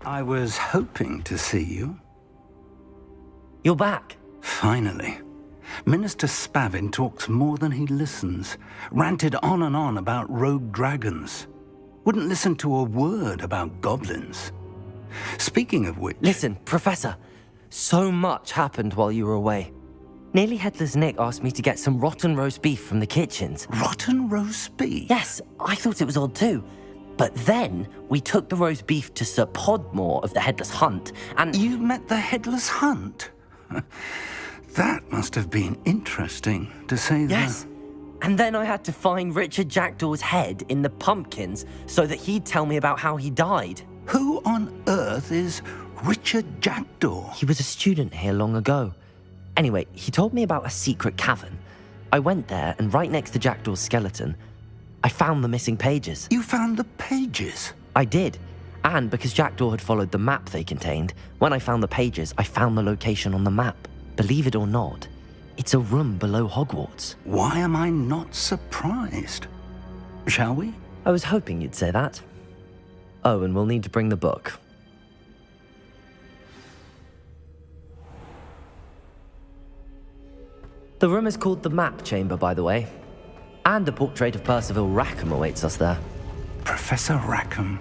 I was hoping to see you. You're back. Finally. Minister Spavin talks more than he listens. Ranted on and on about rogue dragons. Wouldn't listen to a word about goblins. Speaking of which... Listen, Professor. So much happened while you were away. Nearly Headless Nick asked me to get some rotten roast beef from the kitchens. Rotten roast beef? Yes, I thought it was odd too. But then we took the roast beef to Sir Podmore of the Headless Hunt, and... You met the Headless Hunt? That must have been interesting, to say the... Yes. And then I had to find Richard Jackdaw's head in the pumpkins so that he'd tell me about how he died. Who on earth is Richard Jackdaw? He was a student here long ago. Anyway, he told me about a secret cavern. I went there, and right next to Jackdaw's skeleton, I found the missing pages. You found the pages? I did. And because Jackdaw had followed the map they contained, when I found the pages, I found the location on the map. Believe it or not, it's a room below Hogwarts. Why am I not surprised? Shall we? I was hoping you'd say that. Oh, and we'll need to bring the book. The room is called the Map Chamber, by the way. And a portrait of Percival Rackham awaits us there. Professor Rackham.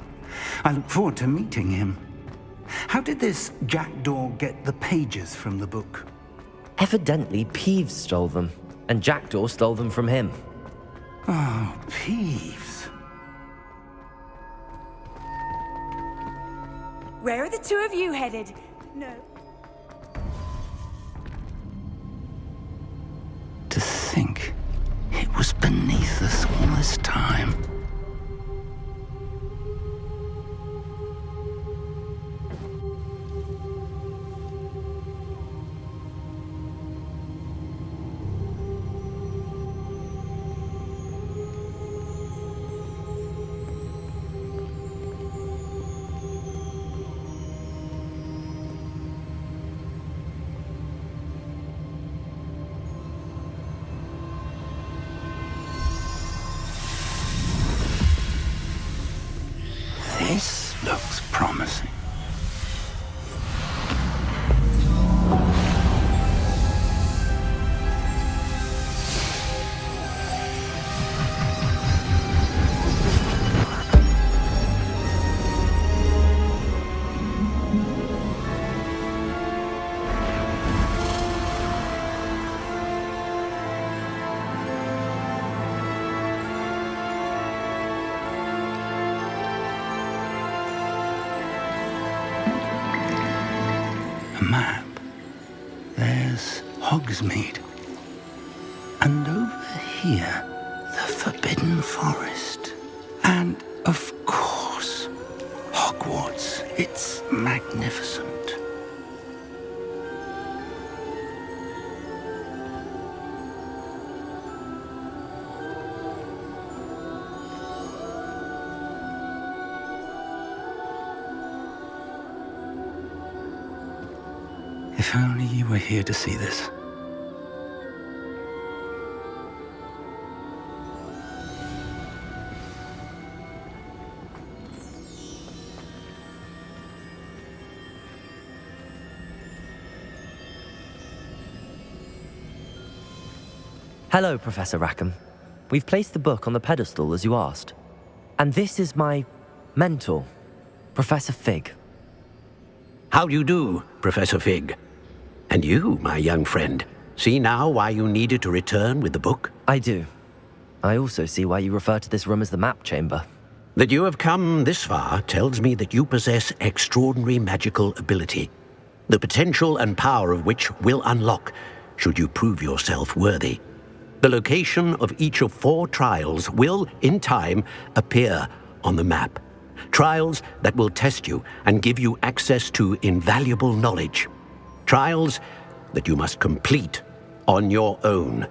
I look forward to meeting him. How did this jackdaw get the pages from the book? Evidently, Peeves stole them, and Jackdaw stole them from him. Oh, Peeves. Where are the two of you headed? No. To think it was beneath us all this time. This looks promising. A map. There's Hogsmeade. And over here, the Forbidden Forest. And, of course, Hogwarts. It's magnificent. If only you were here to see this. Hello, Professor Rackham. We've placed the book on the pedestal as you asked. And this is my mentor, Professor Fig. How do you do, Professor Fig? And you, my young friend, see now why you needed to return with the book? I do. I also see why you refer to this room as the map chamber. That you have come this far tells me that you possess extraordinary magical ability, the potential and power of which will unlock should you prove yourself worthy. The location of each of 4 trials will, in time, appear on the map. Trials that will test you and give you access to invaluable knowledge. Trials that you must complete on your own.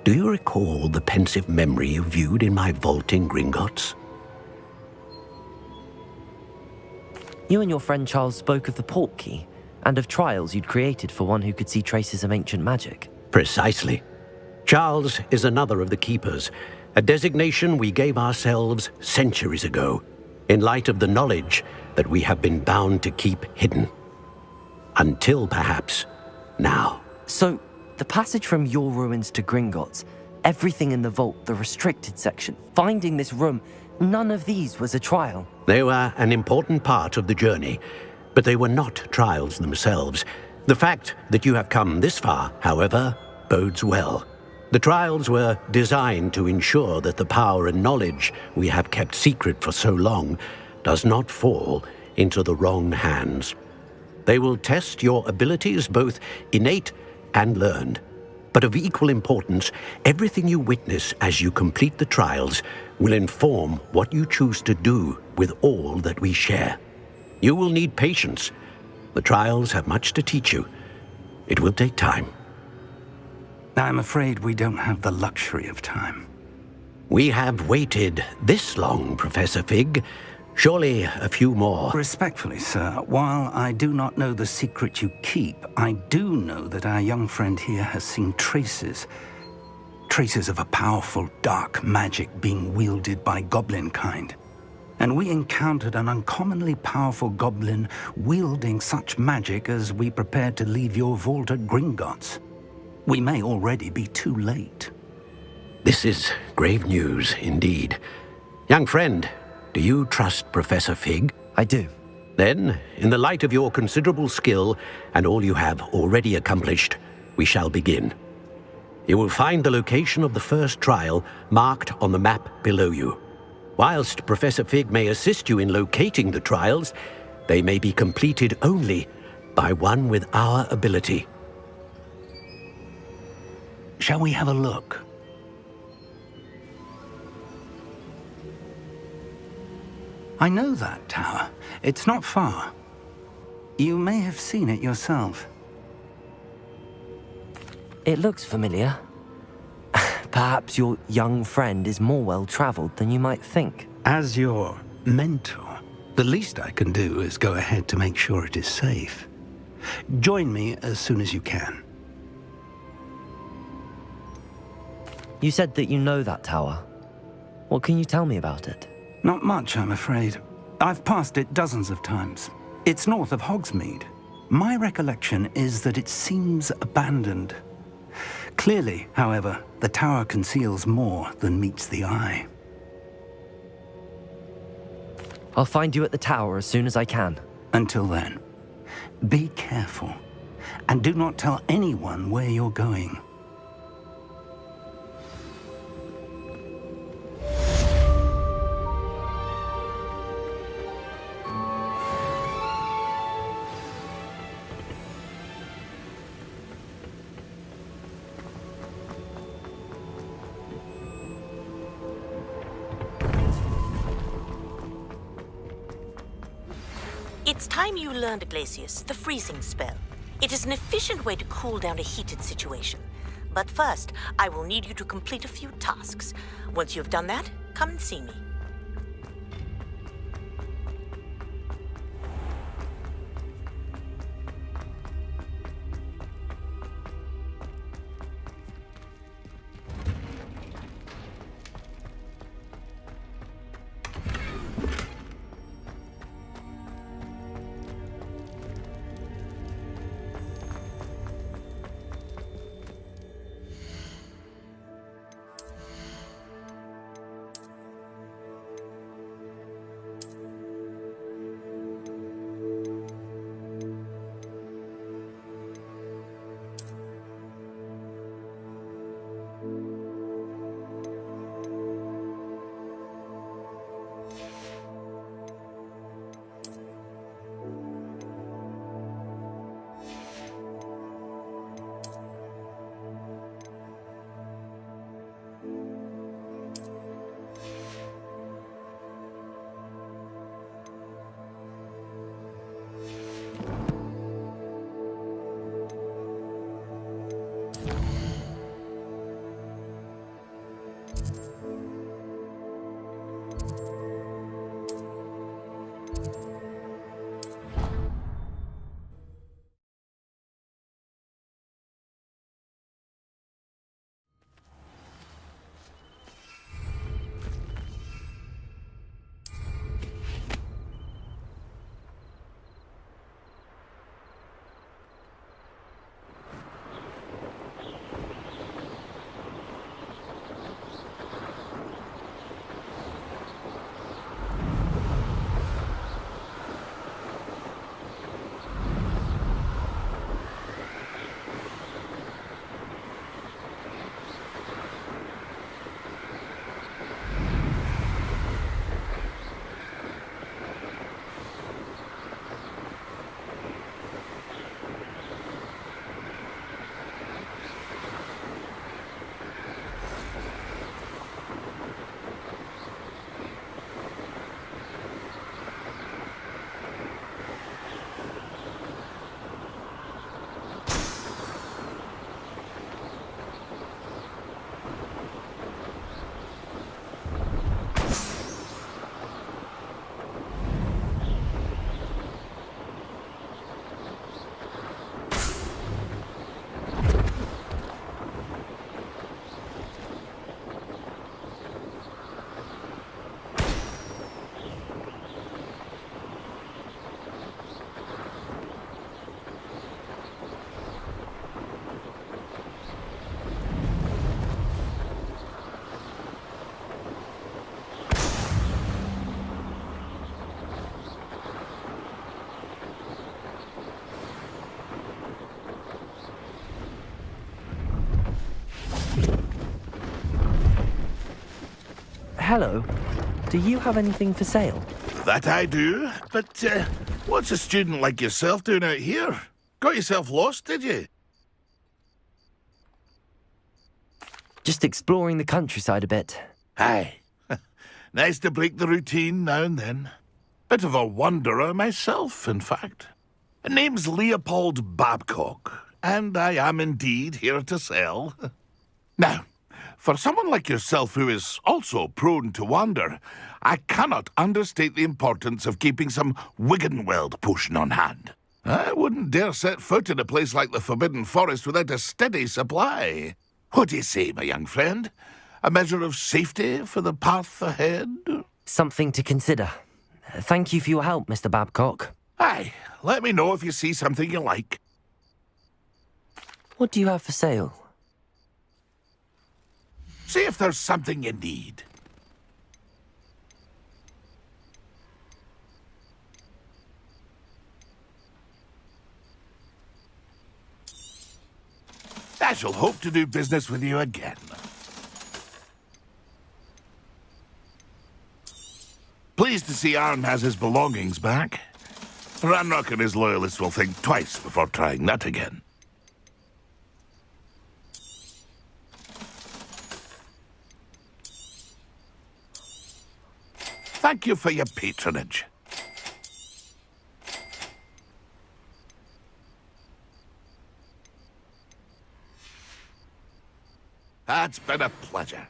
Do you recall the pensive memory you viewed in my vault in Gringotts? You and your friend Charles spoke of the portkey and of trials you'd created for one who could see traces of ancient magic. Precisely. Charles is another of the Keepers, a designation we gave ourselves centuries ago, in light of the knowledge that we have been bound to keep hidden. Until, perhaps, now. So, the passage from your ruins to Gringotts, everything in the vault, the restricted section, finding this room, none of these was a trial. They were an important part of the journey, but they were not trials themselves. The fact that you have come this far, however, bodes well. The trials were designed to ensure that the power and knowledge we have kept secret for so long does not fall into the wrong hands. They will test your abilities, both innate and learned. But of equal importance, everything you witness as you complete the trials will inform what you choose to do with all that we share. You will need patience. The trials have much to teach you. It will take time. I'm afraid we don't have the luxury of time. We have waited this long, Professor Fig. Surely a few more. Respectfully, sir, while I do not know the secret you keep, I do know that our young friend here has seen traces of a powerful dark magic being wielded by goblin kind. And we encountered an uncommonly powerful goblin wielding such magic as we prepared to leave your vault at Gringotts. We may already be too late. This is grave news indeed. Young friend, Do you trust Professor Fig? I do. Then, in the light of your considerable skill and all you have already accomplished, we shall begin. You will find the location of the first trial marked on the map below you. Whilst Professor Fig may assist you in locating the trials, they may be completed only by one with our ability. Shall we have a look? I know that tower. It's not far. You may have seen it yourself. It looks familiar. Perhaps your young friend is more well-traveled than you might think. As your mentor, the least I can do is go ahead to make sure it is safe. Join me as soon as you can. You said that you know that tower. What can you tell me about it? Not much, I'm afraid. I've passed it dozens of times. It's north of Hogsmeade. My recollection is that it seems abandoned. Clearly, however, the tower conceals more than meets the eye. I'll find you at the tower as soon as I can. Until then, be careful, and do not tell anyone where you're going. It's time you learned, Glacius, the freezing spell. It is an efficient way to cool down a heated situation. But first, I will need you to complete a few tasks. Once you've done that, come and see me. Hello. Do you have anything for sale? That I do, but what's a student like yourself doing out here? Got yourself lost, did you? Just exploring the countryside a bit. Aye. Nice to break the routine now and then. Bit of a wanderer myself, in fact. Name's Leopold Babcock, and I am indeed here to sell. Now, for someone like yourself who is also prone to wander, I cannot understate the importance of keeping some Wiggenweld potion on hand. I wouldn't dare set foot in a place like the Forbidden Forest without a steady supply. What do you say, my young friend? A measure of safety for the path ahead? Something to consider. Thank you for your help, Mr. Babcock. Aye, let me know if you see something you like. What do you have for sale? See if there's something you need. I shall hope to do business with you again. Pleased to see Arn has his belongings back. Ranrock and his loyalists will think twice before trying that again. Thank you for your patronage. It's been a pleasure.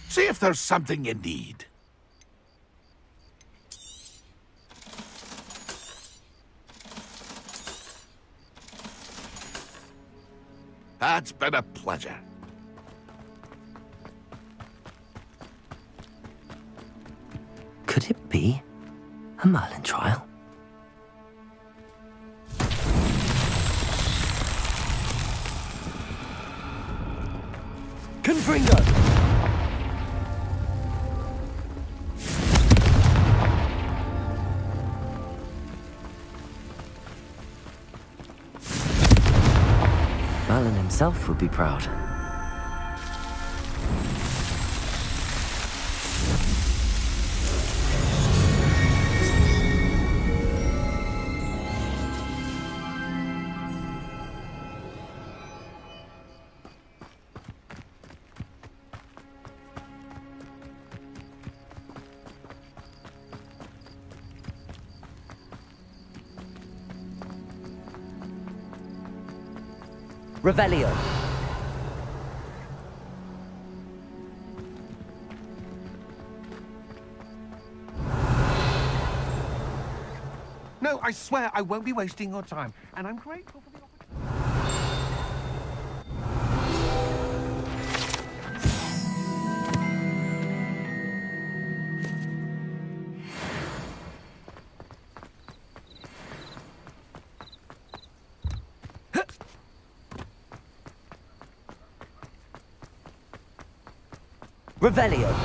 See if there's something you need. It's been a pleasure. Could it be a Merlin trial? Confringo! Merlin himself would be proud. Revelio. No, I swear I won't be wasting your time, and I'm grateful for the opportunity. Revelio.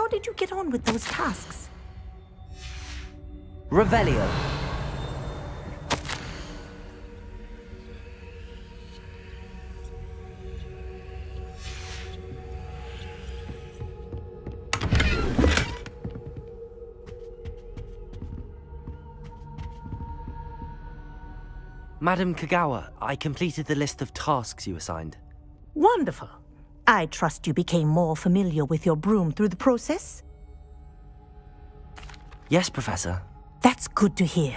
how did you get on with those tasks? Revelio. Madam Kagawa, I completed the list of tasks you assigned. Wonderful. I trust you became more familiar with your broom through the process? Yes, Professor. That's good to hear.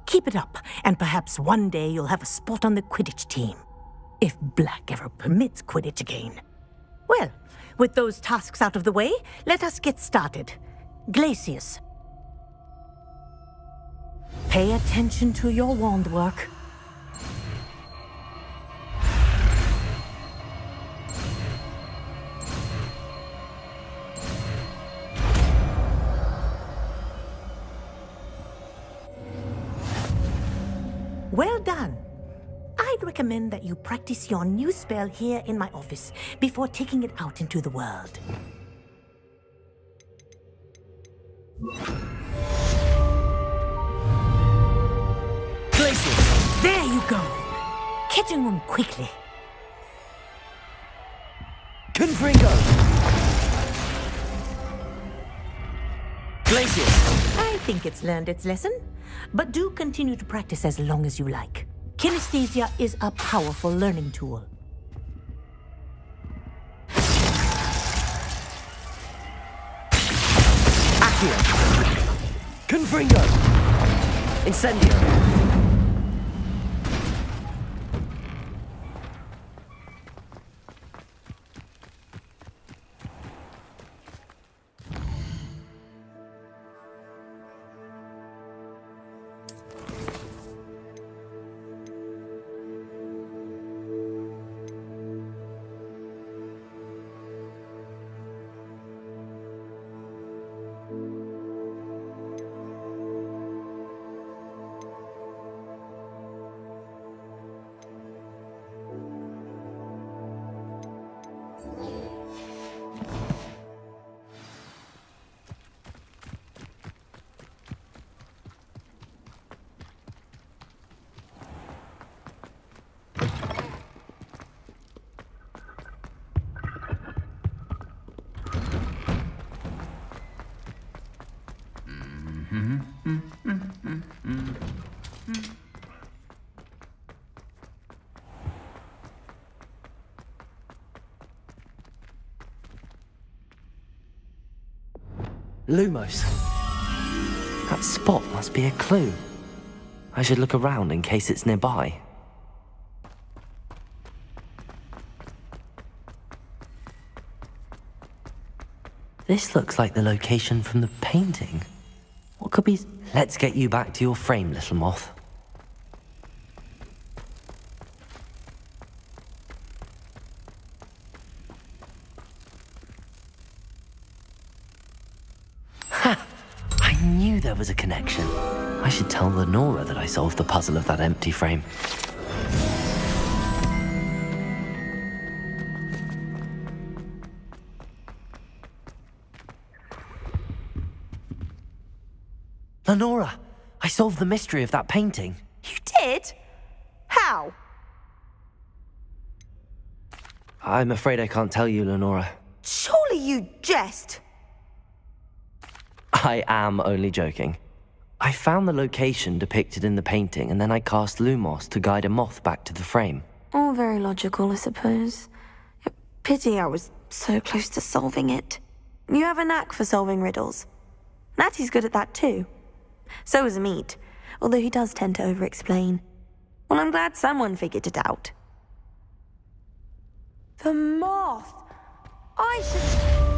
Keep it up, and perhaps one day you'll have a spot on the Quidditch team. If Black ever permits Quidditch again. Well, with those tasks out of the way, let us get started. Glacius. Pay attention to your wand work. Well done. I'd recommend that you practice your new spell here in my office before taking it out into the world. Glacius! There you go. Catching them quickly. Confringo! Glacius! I think it's learned its lesson, but do continue to practice as long as you like. Kinesthesia is a powerful learning tool. Accio! Confringo! Incendio! Lumos. That spot must be a clue. I should look around in case it's nearby. This looks like the location from the painting. What could be... Let's get you back to your frame, little moth. Ha! I knew there was a connection. I should tell Lenora that I solved the puzzle of that empty frame. Lenora, I solved the mystery of that painting. You did? How? I'm afraid I can't tell you, Lenora. Surely you jest. I am only joking. I found the location depicted in the painting, and then I cast Lumos to guide a moth back to the frame. All very logical, I suppose. Pity I was so close to solving it. You have a knack for solving riddles. Natty's good at that too. So is Amit, although he does tend to over-explain. Well, I'm glad someone figured it out. The moth! I should...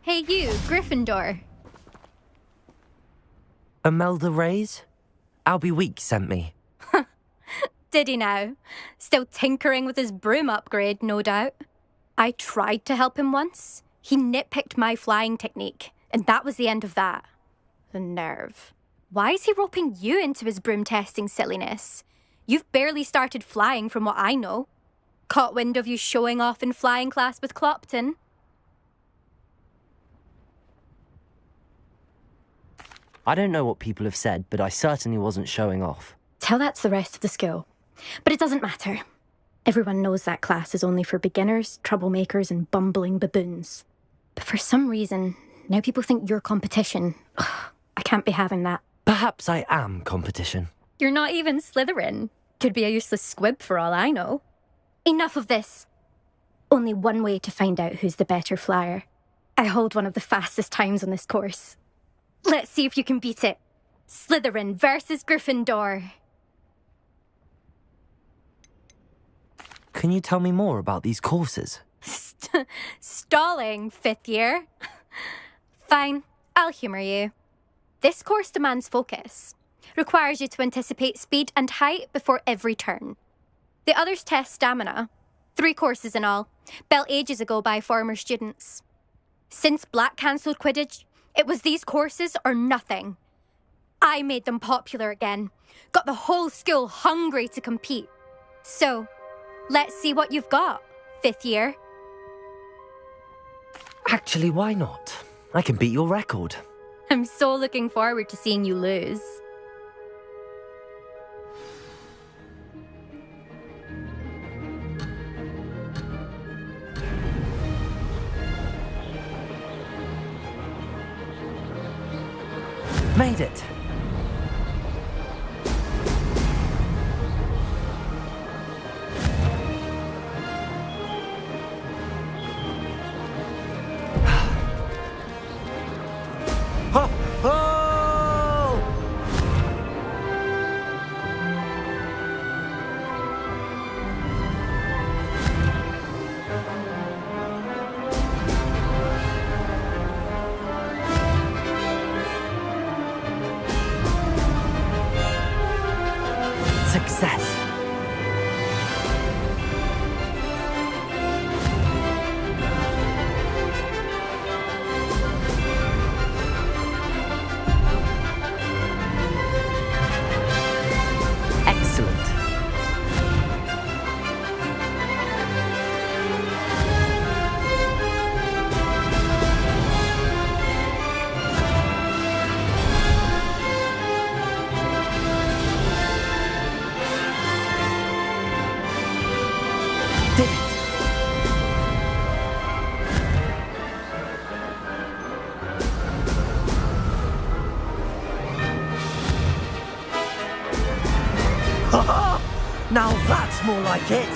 Hey you, Gryffindor. Imelda Reyes? Albie Weeks sent me. Did he now? Still tinkering with his broom upgrade, no doubt. I tried to help him once. He nitpicked my flying technique, and that was the end of that. The nerve. Why is he roping you into his broom testing silliness? You've barely started flying from what I know. Caught wind of you showing off in flying class with Clopton. I don't know what people have said, but I certainly wasn't showing off. Tell that to the rest of the school. But it doesn't matter. Everyone knows that class is only for beginners, troublemakers, and bumbling baboons. But for some reason, now people think you're competition. Ugh, I can't be having that. Perhaps I am competition. You're not even Slytherin. Could be a useless squib for all I know. Enough of this. Only one way to find out who's the better flyer. I hold one of the fastest times on this course. Let's see if you can beat it. Slytherin versus Gryffindor. Can you tell me more about these courses? Stalling, 5th year. Fine, I'll humour you. This course demands focus. Requires you to anticipate speed and height before every turn. The others test stamina. 3 courses in all, built ages ago by former students. Since Black cancelled Quidditch, it was these courses or nothing. I made them popular again. Got the whole school hungry to compete. So, let's see what you've got, 5th year. Actually, why not? I can beat your record. I'm so looking forward to seeing you lose. Made it. Oh! Oh! Success. Excellent. Did it. Now that's more like it.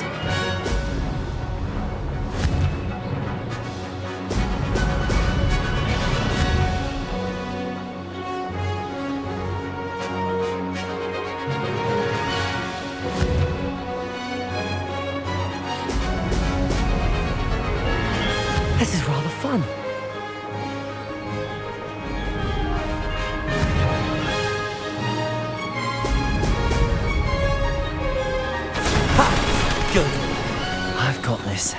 This is rather fun. Good. I've got this.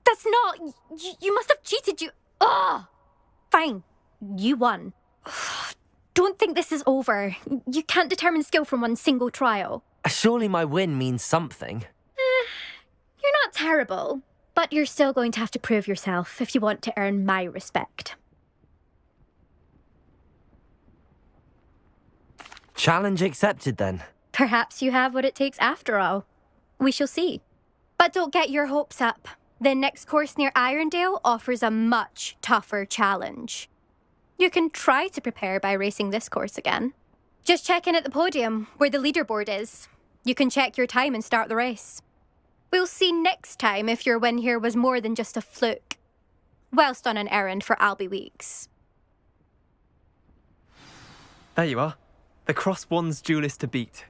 That's not... You must have cheated, you... Ugh! Fine. You won. Don't think this is over. You can't determine skill from one single trial. Surely my win means something. You're not terrible, but you're still going to have to prove yourself if you want to earn my respect. Challenge accepted then. Perhaps you have what it takes after all. We shall see. But don't get your hopes up. The next course near Irondale offers a much tougher challenge. You can try to prepare by racing this course again. Just check in at the podium, where the leaderboard is. You can check your time and start the race. We'll see next time if your win here was more than just a fluke. Whilst on an errand for Albie Weeks. There you are. The Cross Wands duelist to beat.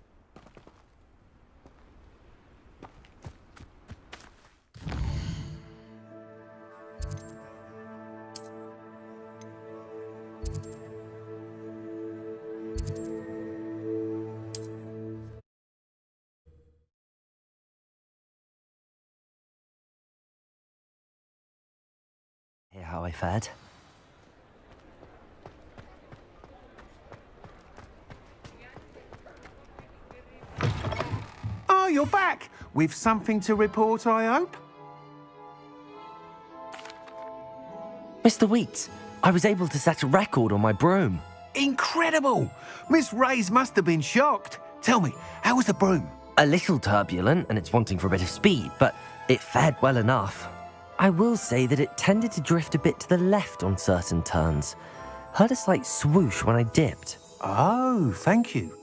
Hear how I fared? Oh, you're back! With something to report, I hope? Mr. Weeks, I was able to set a record on my broom. Incredible! Miss Reyes must have been shocked. Tell me, how was the broom? A little turbulent, and it's wanting for a bit of speed, but it fared well enough. I will say that it tended to drift a bit to the left on certain turns. Heard a slight swoosh when I dipped. Oh, thank you.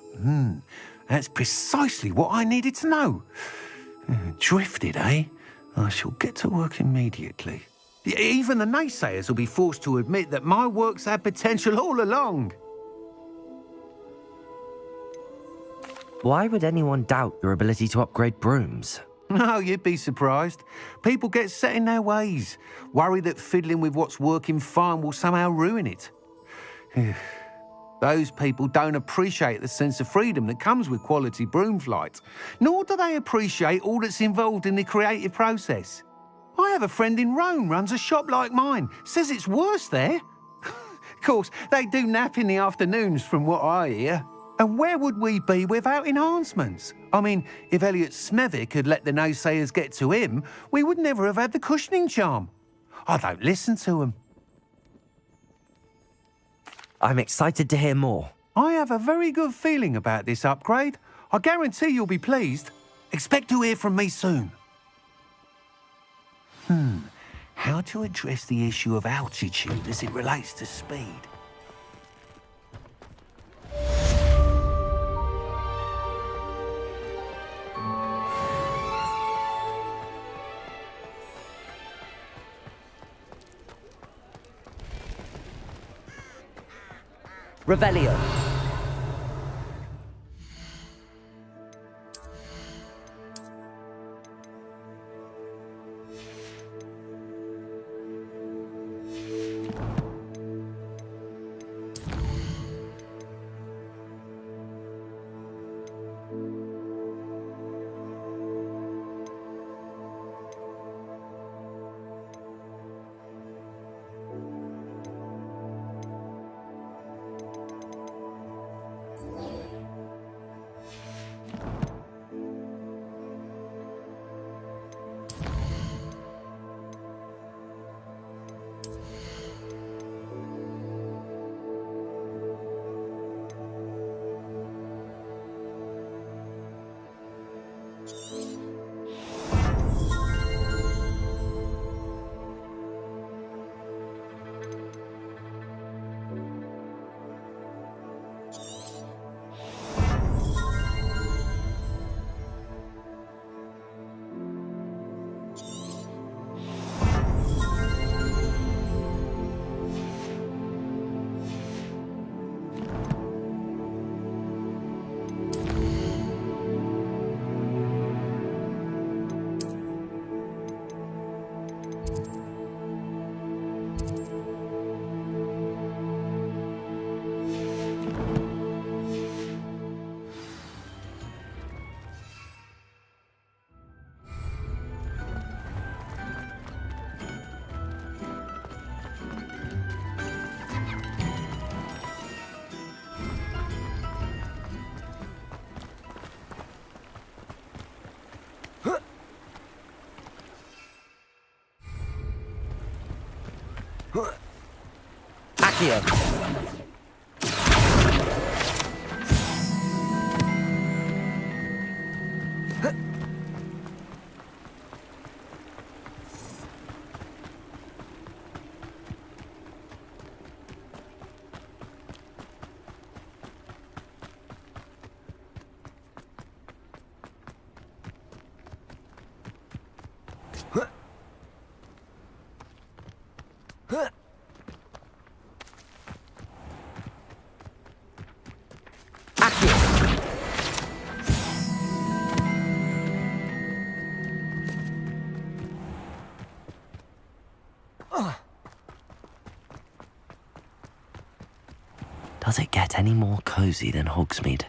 That's precisely what I needed to know. Drifted, eh? I shall get to work immediately. Even the naysayers will be forced to admit that my work's had potential all along. Why would anyone doubt your ability to upgrade brooms? No, you'd be surprised. People get set in their ways, worry that fiddling with what's working fine will somehow ruin it. Those people don't appreciate the sense of freedom that comes with quality broom flight, nor do they appreciate all that's involved in the creative process. I have a friend in Rome runs a shop like mine, says it's worse there. Of course, they do nap in the afternoons from what I hear. And where would we be without enhancements? I mean, if Elliot Smethwick had let the naysayers get to him, we would never have had the cushioning charm. I don't listen to them. I'm excited to hear more. I have a very good feeling about this upgrade. I guarantee you'll be pleased. Expect to hear from me soon. How to address the issue of altitude as it relates to speed? Revelio. Accio. Does it get any more cozy than Hogsmeade?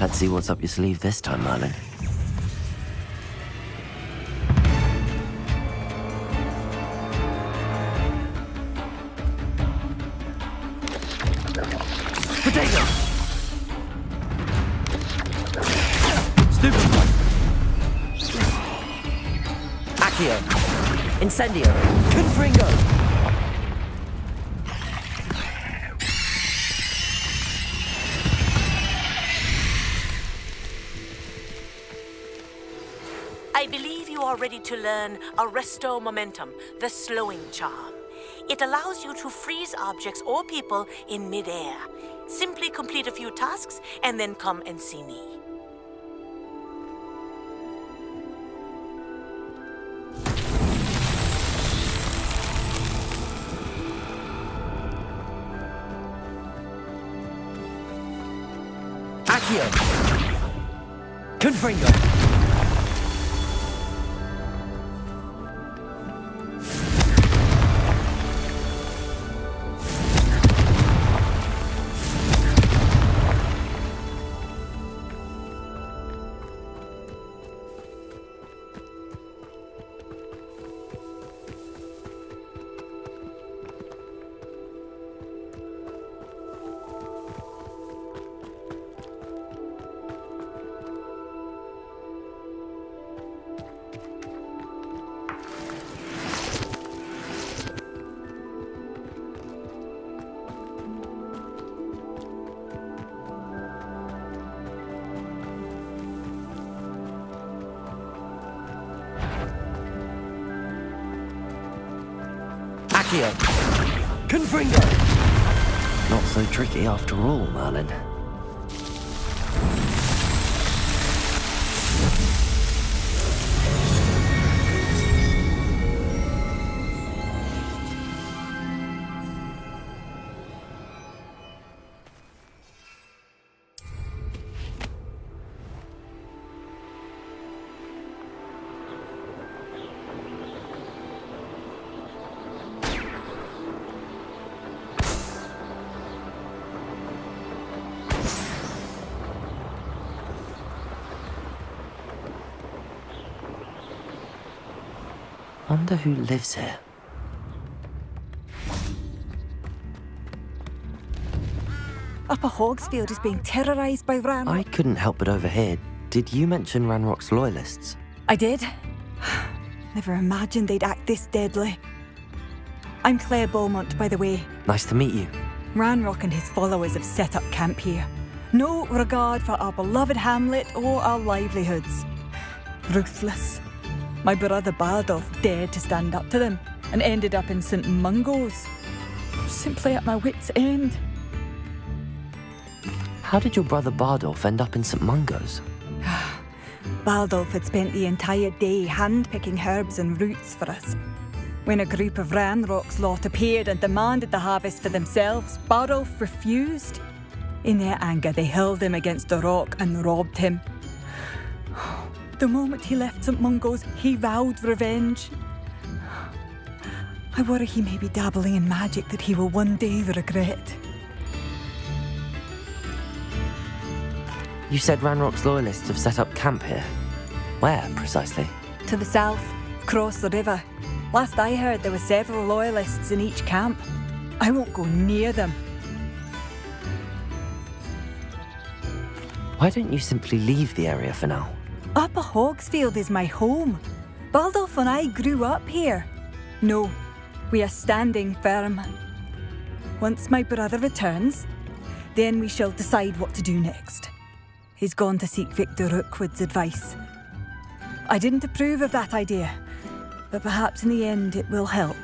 Let's see what's up your sleeve this time, Merlin. Potato! Stupid! Accio! Incendio! Confringo! I believe you are ready to learn Arresto Momentum, the slowing charm. It allows you to freeze objects or people in midair. Simply complete a few tasks and then come and see me. Accio! Confringo! Accio! Confringo! Not so tricky after all, Merlin. Wonder who lives here. Upper Hogsfield is being terrorised by Ranrock. I couldn't help but overhear. Did you mention Ranrock's loyalists? I did. Never imagined they'd act this deadly. I'm Claire Beaumont, by the way. Nice to meet you. Ranrock and his followers have set up camp here. No regard for our beloved hamlet or our livelihoods. Ruthless. My brother Bardolph dared to stand up to them and ended up in St. Mungo's. Simply at my wit's end. How did your brother Bardolph end up in St. Mungo's? Bardolph had spent the entire day hand-picking herbs and roots for us. When a group of Ranrock's lot appeared and demanded the harvest for themselves, Bardolph refused. In their anger, they hurled him against a rock and robbed him. The moment he left St. Mungo's, he vowed revenge. I worry he may be dabbling in magic that he will one day regret. You said Ranrock's loyalists have set up camp here. Where, precisely? To the south, across the river. Last I heard, there were several loyalists in each camp. I won't go near them. Why don't you simply leave the area for now? Upper Hogsfield is my home. Bardolph and I grew up here. No, we are standing firm. Once my brother returns, then we shall decide what to do next. He's gone to seek Victor Rookwood's advice. I didn't approve of that idea, but perhaps in the end it will help.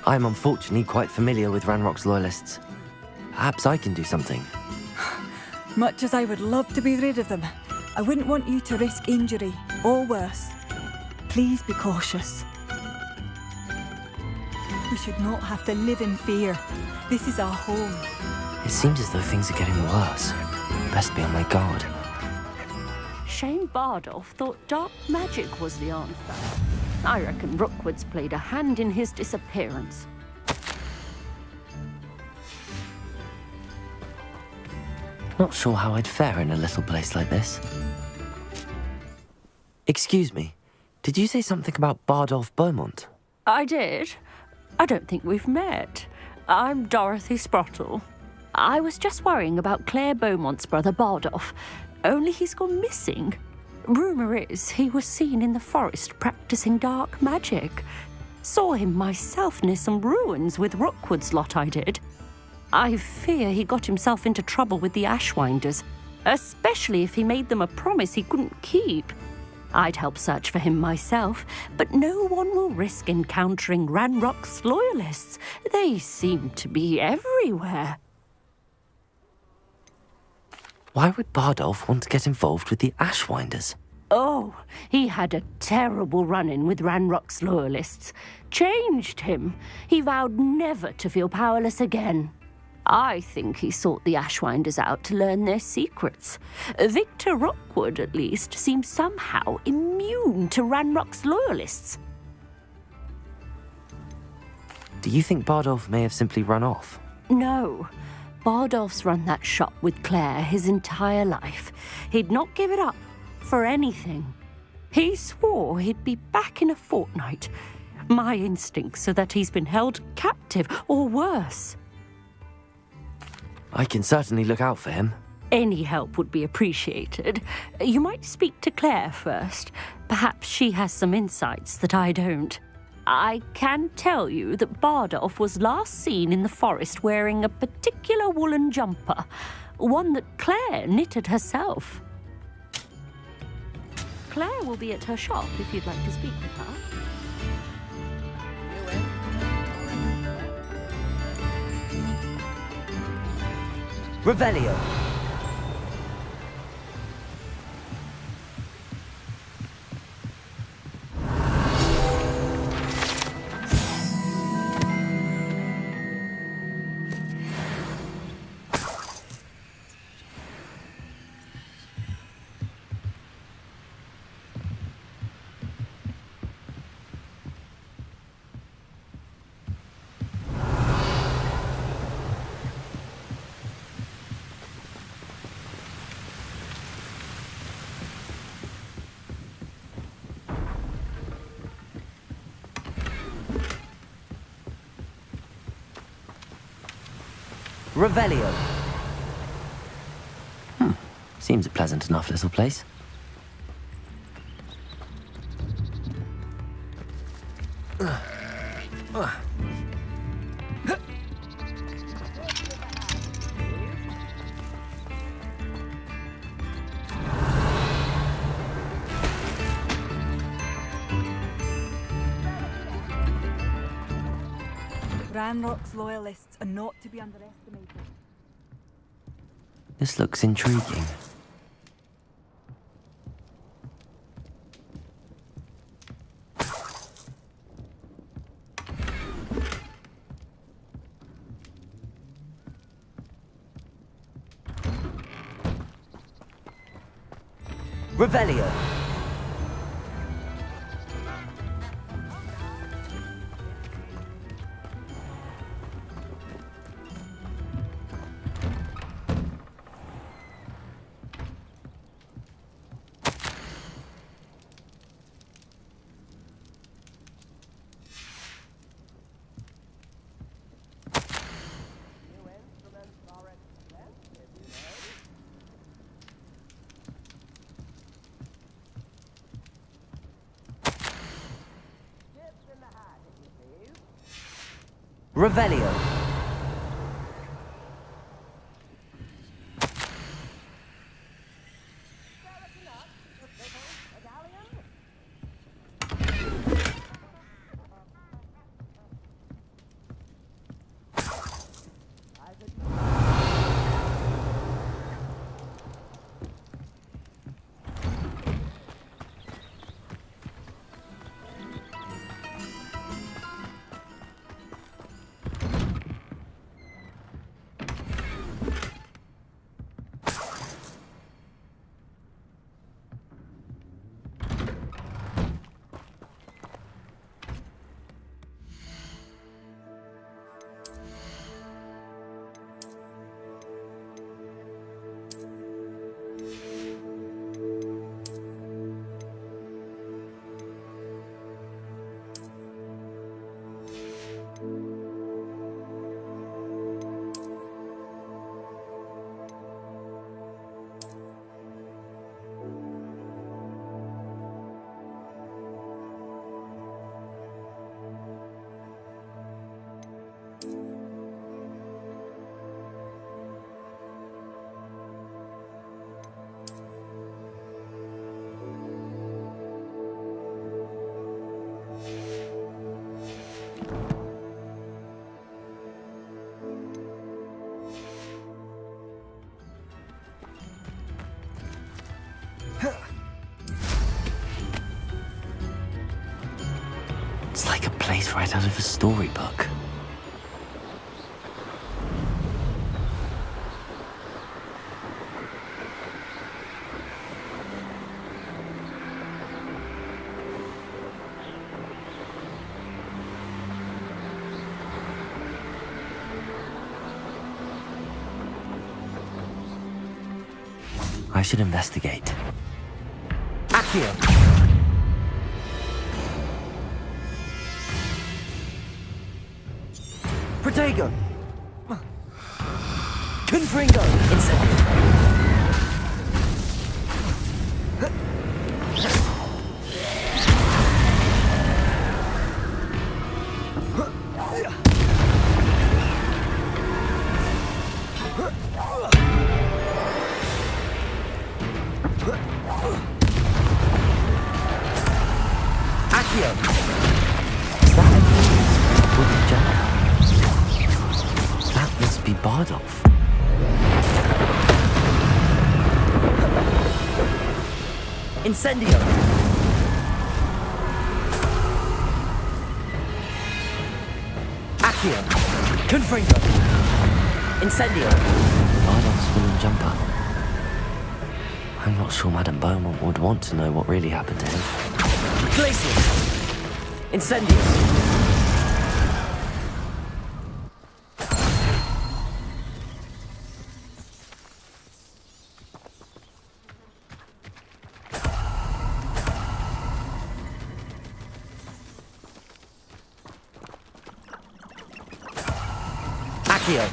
I'm unfortunately quite familiar with Ranrock's loyalists. Perhaps I can do something. Much as I would love to be rid of them, I wouldn't want you to risk injury, or worse. Please be cautious. We should not have to live in fear. This is our home. It seems as though things are getting worse. Best be on my guard. Shane Bardolph thought dark magic was the answer. I reckon Rookwood's played a hand in his disappearance. Not sure how I'd fare in a little place like this. Excuse me, did you say something about Bardolph Beaumont? I did. I don't think we've met. I'm Dorothy Sprottle. I was just worrying about Claire Beaumont's brother Bardolph, only he's gone missing. Rumour is he was seen in the forest practicing dark magic. Saw him myself near some ruins with Rookwood's lot I did. I fear he got himself into trouble with the Ashwinders, especially if he made them a promise he couldn't keep. I'd help search for him myself, but no one will risk encountering Ranrock's loyalists. They seem to be everywhere. Why would Bardolph want to get involved with the Ashwinders? Oh, he had a terrible run-in with Ranrock's loyalists. Changed him. He vowed never to feel powerless again. I think he sought the Ashwinders out to learn their secrets. Victor Rookwood, at least, seems somehow immune to Ranrock's loyalists. Do you think Bardolph may have simply run off? No. Bardolph's run that shop with Claire his entire life. He'd not give it up for anything. He swore he'd be back in a fortnight. My instincts are that he's been held captive, or worse. I can certainly look out for him. Any help would be appreciated. You might speak to Claire first. Perhaps she has some insights that I don't. I can tell you that Bardolph was last seen in the forest wearing a particular woolen jumper, one that Claire knitted herself. Claire will be at her shop if you'd like to speak with her. Revelio. Revelio. Seems a pleasant enough little place. Ranrock's loyalists are not to be underestimated. This looks intriguing. Revelio. Revelio. face right out of a storybook. I should investigate. Accio! Protego! Confringo! Accio! Is that a wooden jump? That must be Bardolph. Incendio! Accio! Confringo! Incendio! Bardolph's wooden jumper. I'm not sure Madame Beaumont would want to know what really happened to him. Glacius! Incendius! Accio!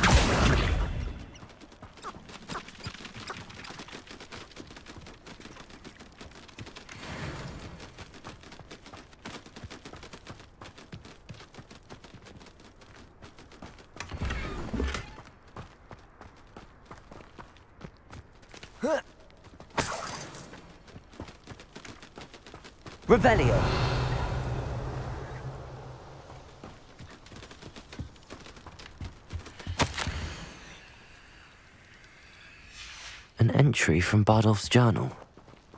Revelio! An entry from Bardolph's journal.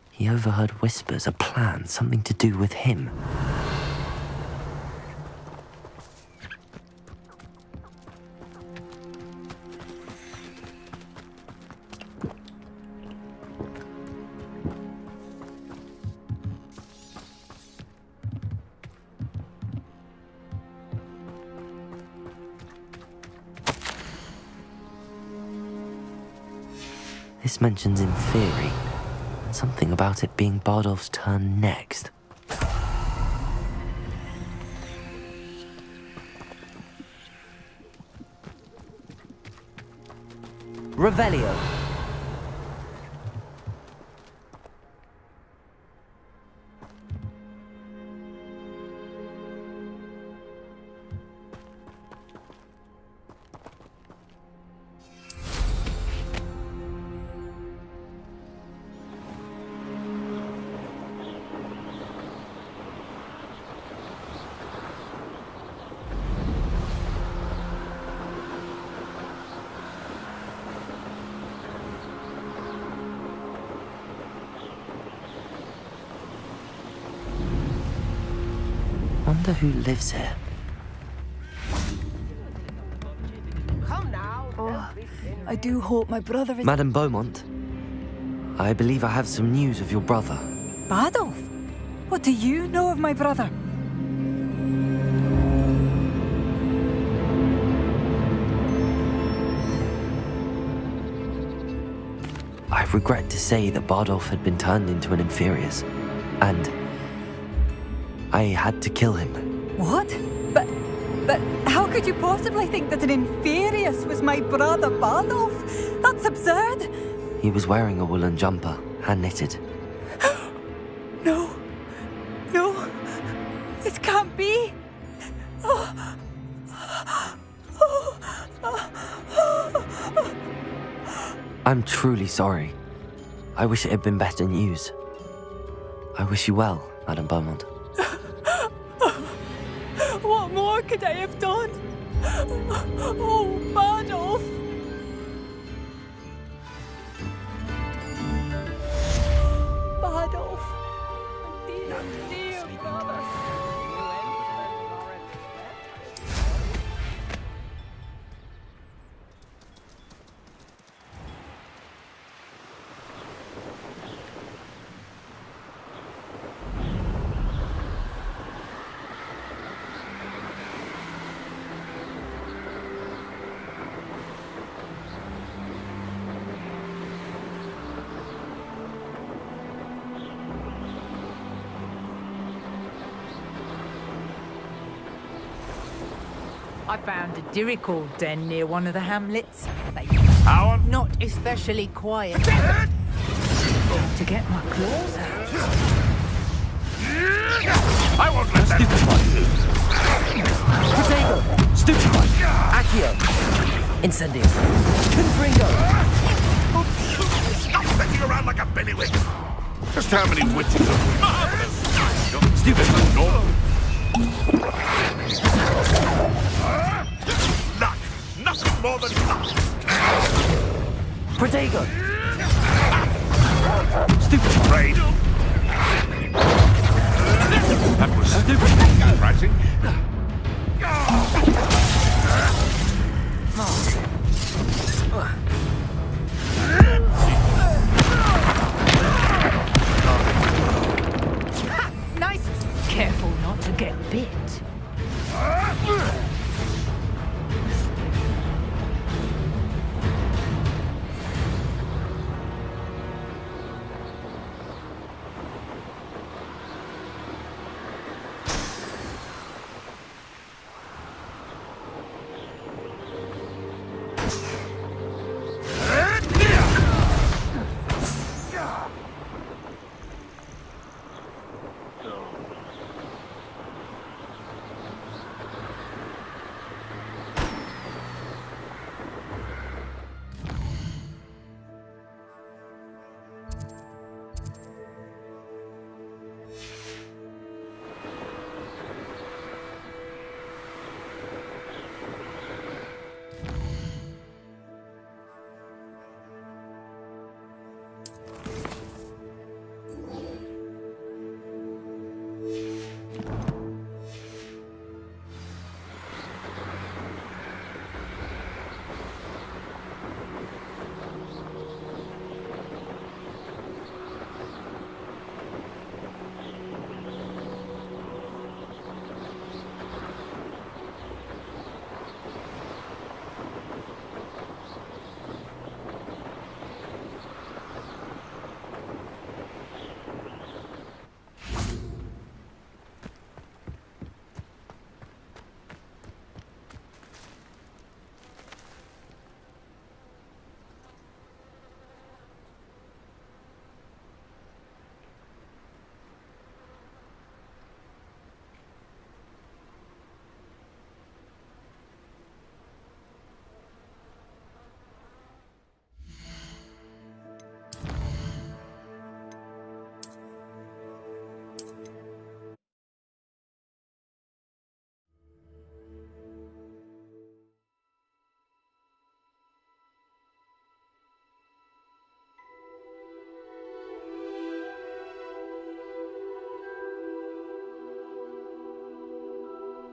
He overheard whispers, a plan, something to do with him. This mentions in theory, and something about it being Bardolph's turn next. Revelio! Wonder who lives here. Oh, I do hope my brother is... Madame Beaumont, I believe I have some news of your brother. Bardolph? What do you know of my brother? I regret to say that Bardolph had been turned into an Inferius, and I had to kill him. What? But how could you possibly think that an Inferius was my brother Bardolph? That's absurd! He was wearing a woolen jumper, hand-knitted. No. No. This can't be. I'm truly sorry. I wish it had been better news. I wish you well, Madame Beaumont. What more could I have done? Oh, Bardolph! Bardolph! Dear, dear brother! I found a Dirical den near one of the hamlets. Not especially quiet. To get my claws out. I won't let that... Potato! Stupefy! Accio! Incendio! Confringo! Stop sitting around like a bellywig! Just how many witches have we... Marvelous! Stupid! No! Luck! Nothing more than luck! Protego! Stupid afraid! That was stupid, surprising. Nice. Careful not to get bit.